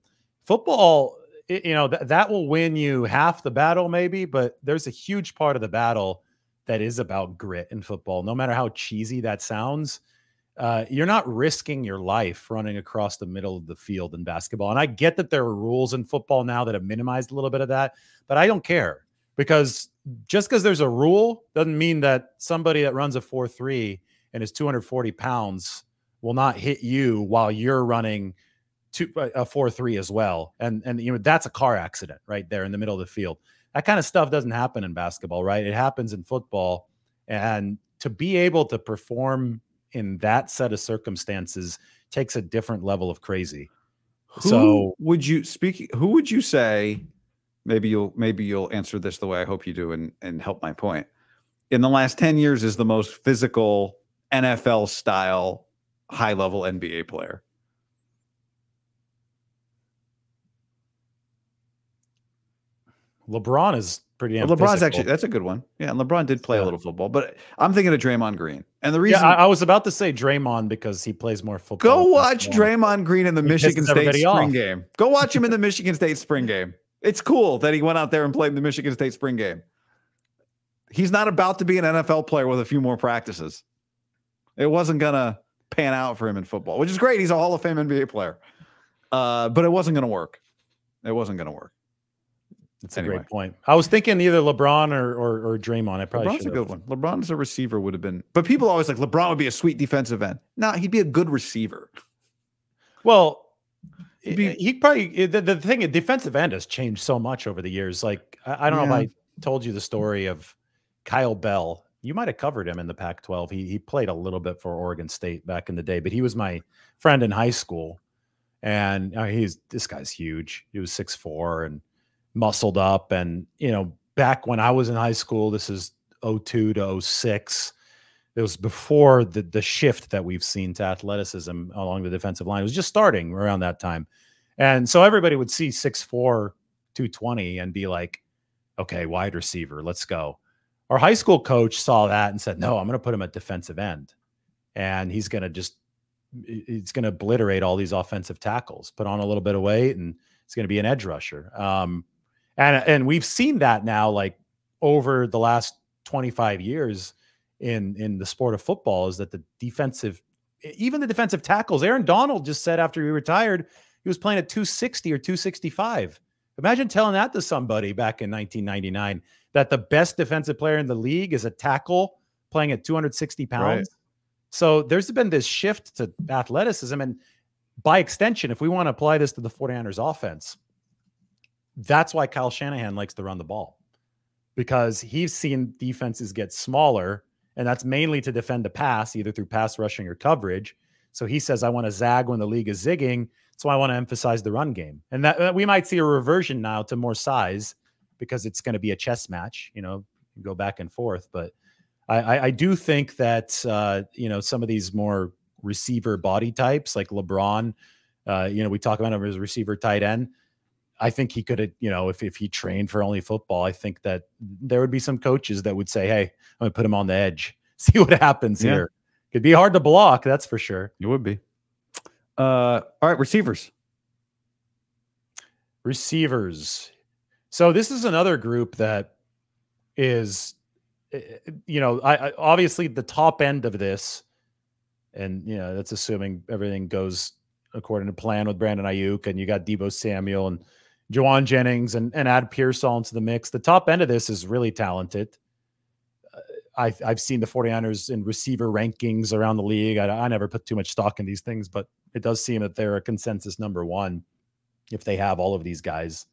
Football, that will win you half the battle maybe, but there's a huge part of the battle that is about grit in football. No matter how cheesy that sounds, you're not risking your life running across the middle of the field in basketball. And I get that there are rules in football now that have minimized a little bit of that, but I don't care, because just because there's a rule doesn't mean that somebody that runs a 4.3 and is 240 pounds will not hit you while you're running a 4.3 as well. And that's a car accident right there in the middle of the field. That kind of stuff doesn't happen in basketball, right? It happens in football. And to be able to perform in that set of circumstances takes a different level of crazy. Who would you say, maybe you'll answer this the way I hope you do and help my point, in the last 10 years is the most physical NFL style high level NBA player? LeBron is pretty damn LeBron's physical. actually, that's a good one. Yeah, and LeBron did play a little football, but I'm thinking of Draymond Green. And the reason I was about to say Draymond because he plays more football. Go watch Draymond Green in the Michigan State spring game. Go watch him in the Michigan State spring game. It's cool that he went out there and played in the Michigan State spring game. He's not about to be an NFL player with a few more practices. It wasn't going to pan out for him in football, which is great. He's a Hall of Fame NBA player. But it wasn't going to work. It wasn't going to work. That's a great point. I was thinking either LeBron or Draymond. I probably LeBron's a good one. LeBron as a receiver would have been, but people always like LeBron would be a sweet defensive end. No, he'd be a good receiver. Well, he probably, the thing, a defensive end has changed so much over the years. Like, I don't know if I told you the story of Kyle Bell. You might have covered him in the Pac-12. He played a little bit for Oregon State back in the day, but he was my friend in high school. And this guy's huge. He was 6'4" and muscled up. And, back when I was in high school, this is 02 to 06. It was before the shift that we've seen to athleticism along the defensive line. It was just starting around that time. And so everybody would see 6'4", 220 and be like, okay, wide receiver, let's go. Our high school coach saw that and said, no, I'm going to put him at defensive end. And he's going to obliterate all these offensive tackles, put on a little bit of weight, and it's going to be an edge rusher. And we've seen that now, like over the last 25 years in the sport of football, is that even the defensive tackles, Aaron Donald just said after he retired, he was playing at 260 or 265. Imagine telling that to somebody back in 1999, that the best defensive player in the league is a tackle playing at 260 pounds. Right. So there's been this shift to athleticism. And by extension, if we want to apply this to the 49ers offense, that's why Kyle Shanahan likes to run the ball, because he's seen defenses get smaller, and that's mainly to defend the pass, either through pass rushing or coverage. So he says, I want to zag when the league is zigging. So I want to emphasize the run game. And that we might see a reversion now to more size, because it's going to be a chess match, go back and forth. But I do think that, some of these more receiver body types like LeBron, we talk about him as a receiver tight end. I think he could have, if he trained for only football, I think that there would be some coaches that would say, hey, I'm going to put him on the edge, see what happens here. Could be hard to block, that's for sure. It would be. All right, receivers. So this is another group that is, I obviously the top end of this, and that's assuming everything goes according to plan with Brandon Aiyuk, and you got Deebo Samuel and Juwan Jennings, and add Pearsall into the mix. The top end of this is really talented. I've seen the 49ers in receiver rankings around the league. I never put too much stock in these things, but it does seem that they're a consensus number one if they have all of these guys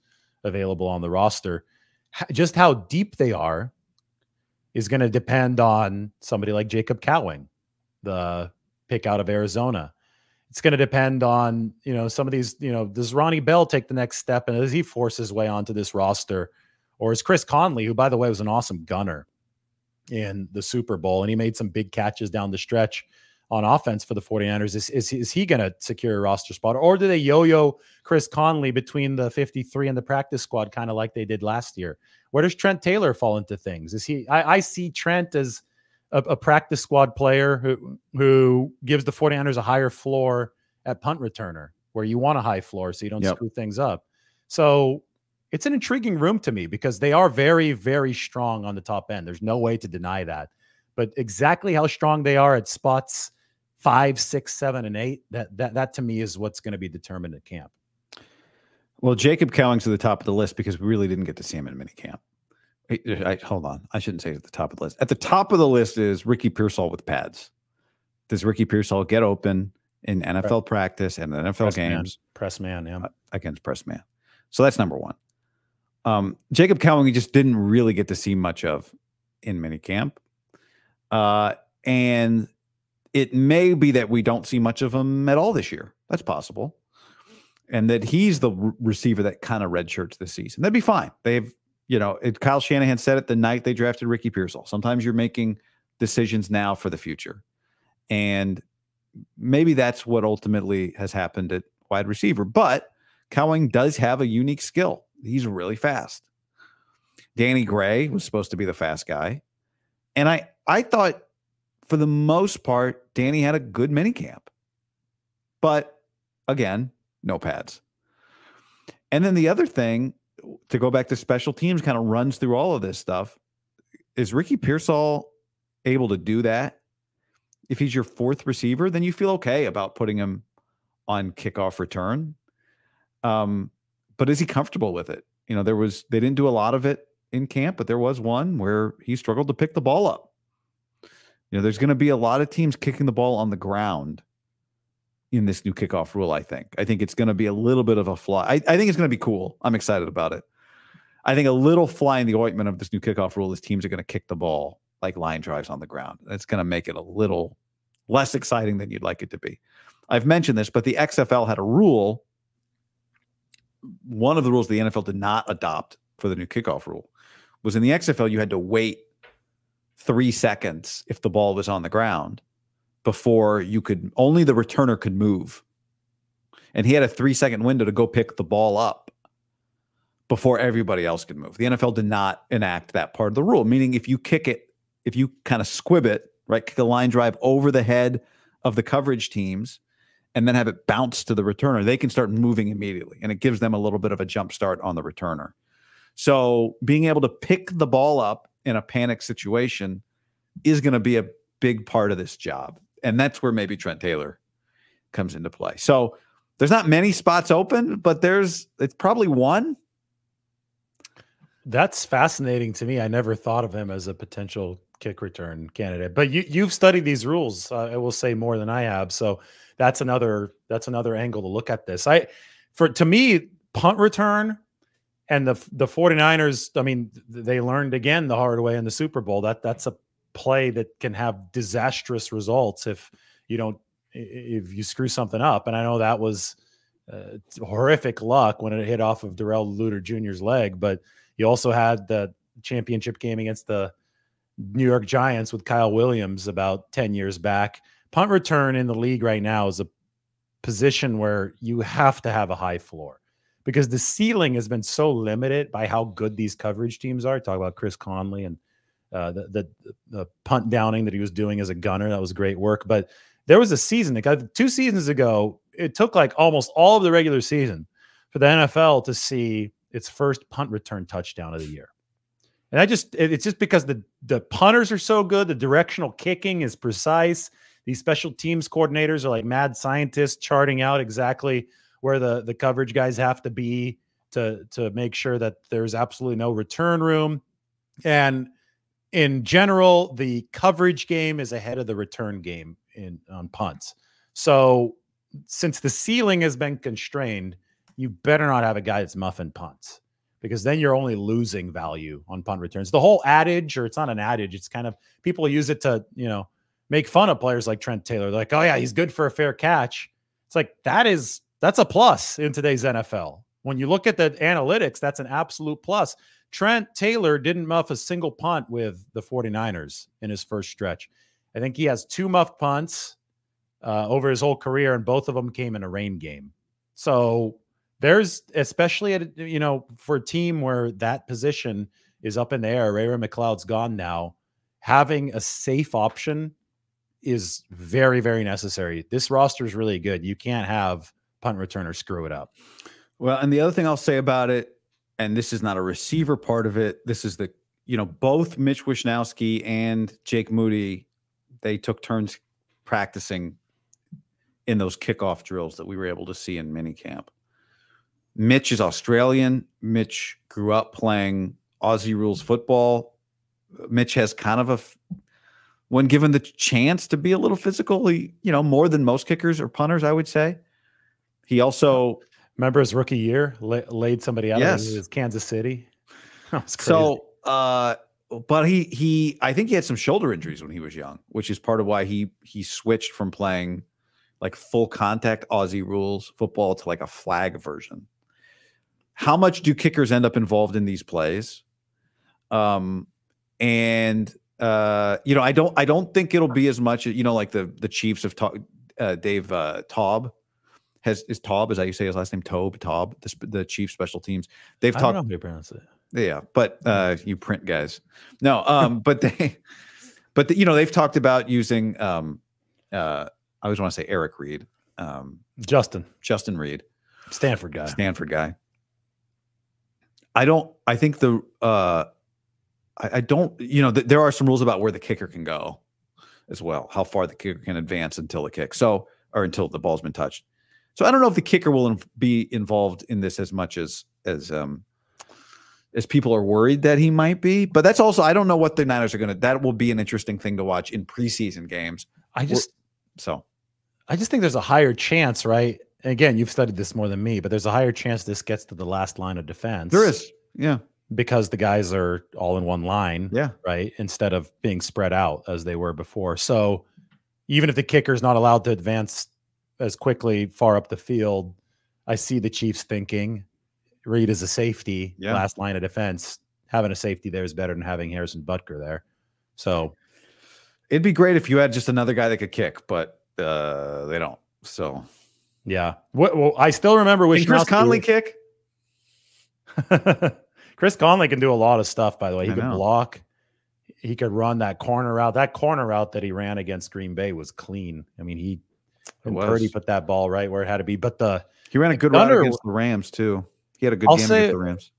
available on the roster. Just how deep they are is going to depend on somebody like Jacob Cowing, the pick out of Arizona. It's going to depend on, some of these, does Ronnie Bell take the next step and does he force his way onto this roster? Or is Chris Conley, who, by the way, was an awesome gunner in the Super Bowl, and he made some big catches down the stretch on offense for the 49ers. Is he going to secure a roster spot? Or do they yo-yo Chris Conley between the 53 and the practice squad, kind of like they did last year? Where does Trent Taylor fall into things? I see Trent as a practice squad player who gives the 49ers a higher floor at punt returner, where you want a high floor so you don't screw things up. So it's an intriguing room to me because they are very, very strong on the top end. There's no way to deny that. But exactly how strong they are at spots 5, 6, 7, and 8, that to me is what's going to be determined at camp. Well, Jacob Cowing's at the top of the list because we really didn't get to see him in minicamp. Hold on. I shouldn't say it at the top of the list. At the top of the list is Ricky Pearsall with pads. Does Ricky Pearsall get open in NFL practice and NFL games? Press man, yeah. Against press man. So that's number one. Jacob Cowing, we just didn't really get to see much of in minicamp. And it may be that we don't see much of him at all this year. That's possible. And that he's the receiver that kind of redshirts this season. That'd be fine. Kyle Shanahan said it the night they drafted Ricky Pearsall. Sometimes you're making decisions now for the future. And maybe that's what ultimately has happened at wide receiver. But Cowing does have a unique skill. He's really fast. Danny Gray was supposed to be the fast guy. And I thought, for the most part, Danny had a good minicamp. But, again, no pads. And then the other thing, to go back to special teams, kind of runs through all of this stuff. Is Ricky Pearsall able to do that? If he's your fourth receiver, then you feel okay about putting him on kickoff return. But is he comfortable with it? They didn't do a lot of it in camp, but there was one where he struggled to pick the ball up. There's going to be a lot of teams kicking the ball on the ground in this new kickoff rule, I think. I think it's going to be a little bit of a fly. I think it's going to be cool. I'm excited about it. I think a little fly in the ointment of this new kickoff rule is teams are going to kick the ball like line drives on the ground. It's going to make it a little less exciting than you'd like it to be. I've mentioned this, but the XFL had a rule. One of the rules the NFL did not adopt for the new kickoff rule was in the XFL, you had to wait 3 seconds if the ball was on the ground before only the returner could move. And he had a 3-second window to go pick the ball up before everybody else could move. The NFL did not enact that part of the rule, meaning if you kick it, if you kind of squib it, right, kick a line drive over the head of the coverage teams and then have it bounce to the returner, they can start moving immediately. And it gives them a little bit of a jump start on the returner. So being able to pick the ball up in a panic situation is going to be a big part of this job. And that's where maybe Trent Taylor comes into play. So there's not many spots open, but it's probably one. That's fascinating to me. I never thought of him as a potential kick return candidate, but you've studied these rules. I will say more than I have. So that's another angle to look at this. To me, punt return and the 49ers, I mean, they learned again the hard way in the Super Bowl. That's a play that can have disastrous results if you screw something up. And I know that was horrific luck when it hit off of Darrell Luter Jr.'s leg, but you also had the championship game against the New York Giants with Kyle Williams about 10 years back. Punt return in the league right now is a position where you have to have a high floor because the ceiling has been so limited by how good these coverage teams are. Talk about Chris Conley and the punt downing that he was doing as a gunner. That was great work. But there was a season, 2 seasons ago, it took like almost all of the regular season for the NFL to see its first punt return touchdown of the year. And it's just because the punters are so good. The directional kicking is precise. These special teams coordinators are like mad scientists charting out exactly where the coverage guys have to be to make sure that there's absolutely no return room. And in general, the coverage game is ahead of the return game on punts. So since the ceiling has been constrained, you better not have a guy that's muffing punts because then you're only losing value on punt returns. The whole adage, or it's not an adage, it's kind of people use it to, make fun of players like Trent Taylor. They're like, oh yeah, he's good for a fair catch. It's like that's a plus in today's NFL. When you look at the analytics, that's an absolute plus. Trent Taylor didn't muff a single punt with the 49ers in his first stretch. I think he has 2 muffed punts over his whole career, and both of them came in a rain game. So there's, especially at, for a team where that position is up in the air, Ray McLeod's gone now, having a safe option is very, very necessary. This roster is really good. You can't have punt returner screw it up. Well, and the other thing I'll say about it, and this is not a receiver part of it, this is the, both Mitch Wishnowsky and Jake Moody, they took turns practicing in those kickoff drills that we were able to see in minicamp. Mitch is Australian. Mitch grew up playing Aussie rules football. Mitch has kind of when given the chance to be a little physical, he, more than most kickers or punters, I would say. He also, remember his rookie year, laid somebody out. Yes. It was Kansas City. That was crazy. So, but he, I think he had some shoulder injuries when he was young, which is part of why he switched from playing like full contact Aussie rules football to like a flag version. How much do kickers end up involved in these plays? I don't think it'll be as much, like the Chiefs have talked, Dave Taub is Taub, is that you say his last name? Taub, the Chiefs special teams. They've talked. I don't know how you pronounce it. Yeah, but you print guys. No, they've talked about using I always want to say Eric Reed. Justin Reed. Stanford guy. I think there are some rules about where the kicker can go as well, how far the kicker can advance until the kick. So, or until the ball's been touched. So I don't know if the kicker will be involved in this as much as people are worried that he might be. But that's also, I don't know what the Niners are going to, that will be an interesting thing to watch in preseason games. I just think there's a higher chance, right? And again, you've studied this more than me, but there's a higher chance this gets to the last line of defense. There is. Yeah. Because the guys are all in one line. Yeah. Right. Instead of being spread out as they were before. So even if the kicker is not allowed to advance as quickly far up the field, I see the Chiefs thinking Reed is a safety, last line of defense. Having a safety there is better than having Harrison Butker there. So it'd be great if you had just another guy that could kick, but they don't. So yeah. Well, I still remember when Chris Conley kick. Chris Conley can do a lot of stuff, by the way. He could block. He could run that corner route. That corner route that he ran against Green Bay was clean. I mean, Purdy put that ball right where it had to be. But he ran a good route against the Rams too. He had a good game against the Rams.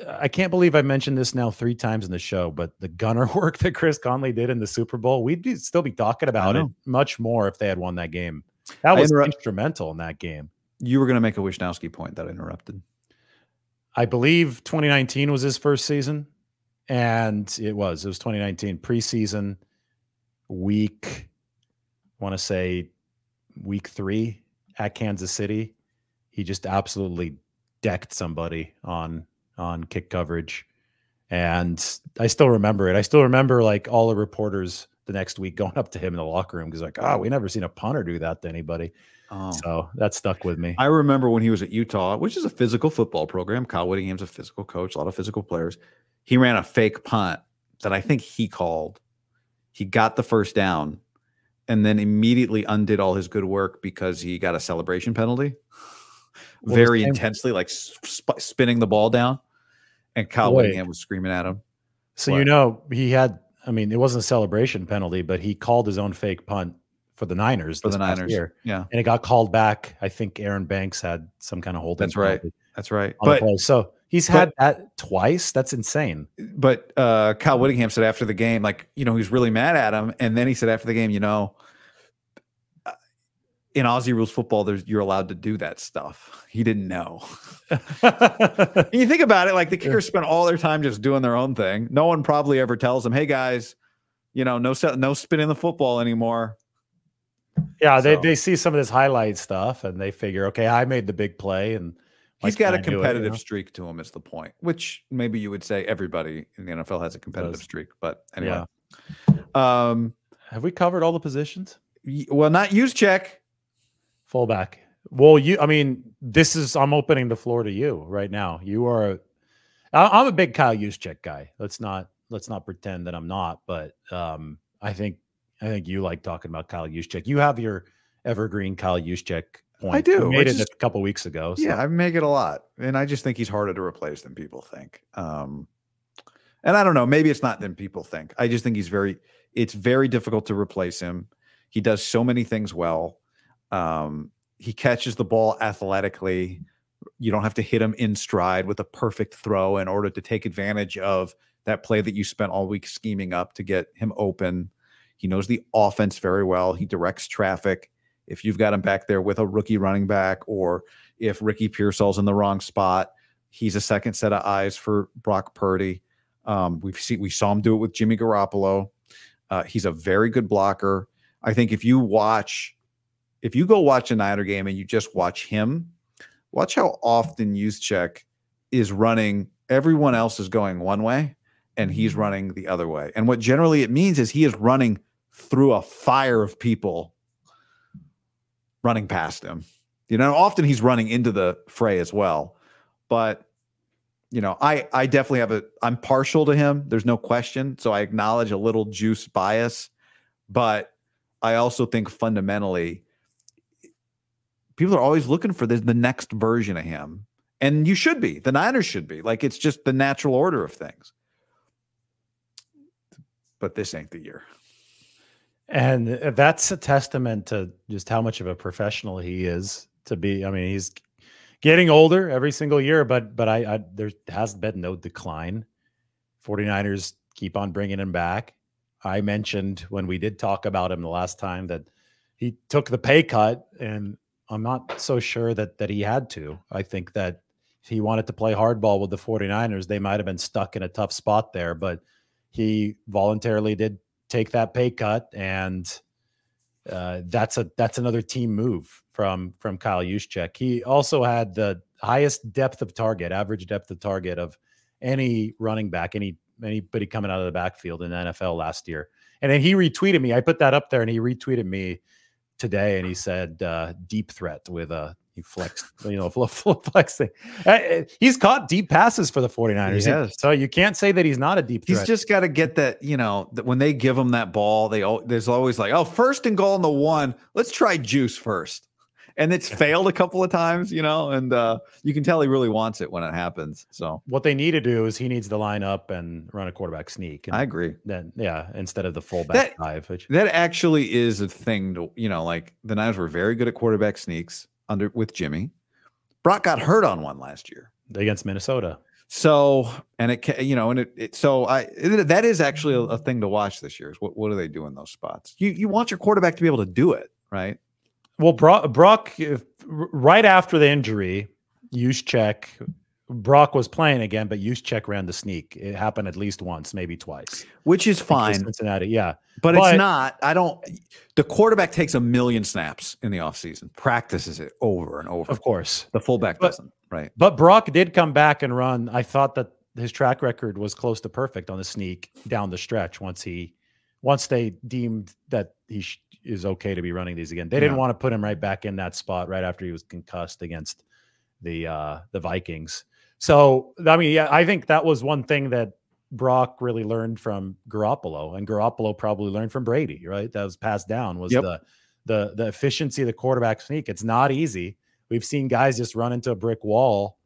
I can't believe I mentioned this now 3 times in the show, but the gunner work that Chris Conley did in the Super Bowl, we'd still be talking about it much more if they had won that game. That was instrumental in that game. You were going to make a Wishnowsky point that I interrupted. I believe 2019 was his first season, and it was 2019 preseason week. I want to say week 3 at Kansas City. He just absolutely decked somebody on kick coverage, and I still remember it. I still remember like all the reporters the next week going up to him in the locker room because like, we never seen a punter do that to anybody. So that stuck with me. I remember when he was at Utah, which is a physical football program. Kyle Whittingham's a physical coach, a lot of physical players. He ran a fake punt that I think he called. He got the first down and then immediately undid all his good work because he got a celebration penalty very intensely, like spinning the ball down. And Kyle Whittingham was screaming at him. So, he had, it wasn't a celebration penalty, but he called his own fake punt for the Niners year. Yeah. And it got called back. I think Aaron Banks had some kind of holding. That's right. So he's had that twice. That's insane. But Kyle Whittingham said after the game, he was really mad at him. And then he said after the game, in Aussie rules football, you're allowed to do that stuff. He didn't know. You think about it, like the kickers spend all their time just doing their own thing. No one probably ever tells them, hey guys, no spinning the football anymore. Yeah, they see some of this highlight stuff and they figure, okay, I made the big play, and he's got a competitive streak to him is the point, which maybe you would say everybody in the NFL has a competitive streak. But anyway. Yeah. Have we covered all the positions? Well, not use check. Fullback. Well, I'm opening the floor to you right now. I'm a big Kyle Juszczyk guy. Let's not pretend that I'm not, but I think you like talking about Kyle Juszczyk. You have your evergreen Kyle Juszczyk point. I do. You made it a couple weeks ago. So. Yeah, I make it a lot. And I just think he's harder to replace than people think. And I don't know, maybe it's not than people think. I just think it's very difficult to replace him. He does so many things well. He catches the ball athletically. You don't have to hit him in stride with a perfect throw in order to take advantage of that play that you spent all week scheming up to get him open. He knows the offense very well. He directs traffic. If you've got him back there with a rookie running back, or if Ricky Pearsall's in the wrong spot, he's a second set of eyes for Brock Purdy. We saw him do it with Jimmy Garoppolo. He's a very good blocker. I think if you go watch a Niner game and you just watch him, watch how often Juszczyk is running. Everyone else is going one way, and he's running the other way. And what generally it means is he is running through a fire of people running past him. Often he's running into the fray as well. But, I definitely I'm partial to him. There's no question. So I acknowledge a little juice bias. But I also think fundamentally, people are always looking for the next version of him. And you should be. The Niners should be. Like, it's just the natural order of things. But this ain't the year. And that's a testament to just how much of a professional he is to be. I mean, he's getting older every single year, but there has been no decline. 49ers keep on bringing him back. I mentioned when we did talk about him the last time that he took the pay cut, and I'm not so sure that he had to. I think that if he wanted to play hardball with the 49ers, they might have been stuck in a tough spot there, but he voluntarily did take that pay cut, and that's another team move from Kyle Juszczyk. He also had the highest depth of target, average depth of target of any running back, anybody coming out of the backfield in the NFL last year. And then he retweeted me. I put that up there, and he retweeted me today, and he said deep threat with he flexed, flexing. He's caught deep passes for the 49ers. So you can't say that he's not a deep threat. He's just got to get that, that when they give him that ball, there's always like, oh, 1st and goal on the 1. Let's try juice first. And it's failed a couple of times, and you can tell he really wants it when it happens. So what they need to do is he needs to line up and run a quarterback sneak. And I agree. Then, instead of the fullback dive. That actually is a thing to, like the Niners were very good at quarterback sneaks with Jimmy. Brock got hurt on one last year against Minnesota. So, and that is actually a thing to watch this year. Is what do they do in those spots? You want your quarterback to be able to do it, right? Well, Brock, right after the injury, Brock was playing again, but Juszczyk ran the sneak. It happened at least once, maybe twice. Which is fine. Cincinnati, yeah. But it's not. The quarterback takes a million snaps in the offseason, practices it over and over. Of course. The fullback doesn't, right? But Brock did come back and run. I thought that his track record was close to perfect on the sneak down the stretch once they deemed that he is okay to be running these again. They didn't want to put him right back in that spot right after he was concussed against the Vikings. So, I mean, I think that was one thing that Brock really learned from Garoppolo, and Garoppolo probably learned from Brady, right? That was passed down was the efficiency of the quarterback sneak. It's not easy. We've seen guys just run into a brick wall,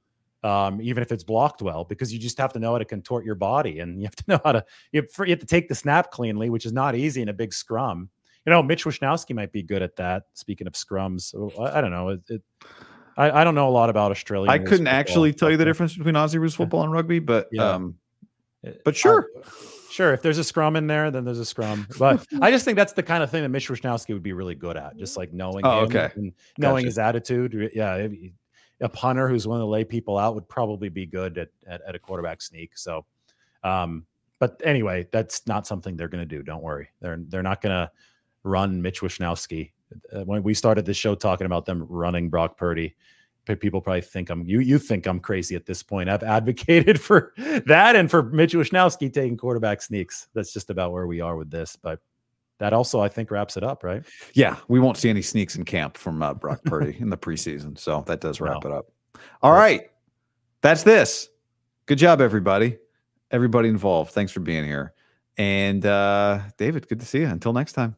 even if it's blocked well, because you just have to know how to contort your body, and you have to know how to you have to take the snap cleanly, which is not easy in a big scrum. Mitch Wishnowsky might be good at that. Speaking of scrums, I don't know. I don't know a lot about Australia. I couldn't actually tell you the difference between Aussie rules football and rugby, but sure. Sure. If there's a scrum in there, then there's a scrum. But I just think that's the kind of thing that Mitch Wishnowsky would be really good at, just like knowing him and knowing his attitude. Yeah. A punter who's one of the lay people out would probably be good at a quarterback sneak. So, but anyway, that's not something they're going to do. Don't worry. They're not going to run Mitch Wishnowsky. When we started this show talking about them running Brock Purdy, people probably think you think I'm crazy at this point. I've advocated for that and for Mitch Wishnowsky taking quarterback sneaks. That's just about where we are with this. But that also, I think, wraps it up, right? Yeah, we won't see any sneaks in camp from Brock Purdy in the preseason, so that does wrap it up. All right, that's this. Good job, everybody. Everybody involved. Thanks for being here. And David, good to see you. Until next time.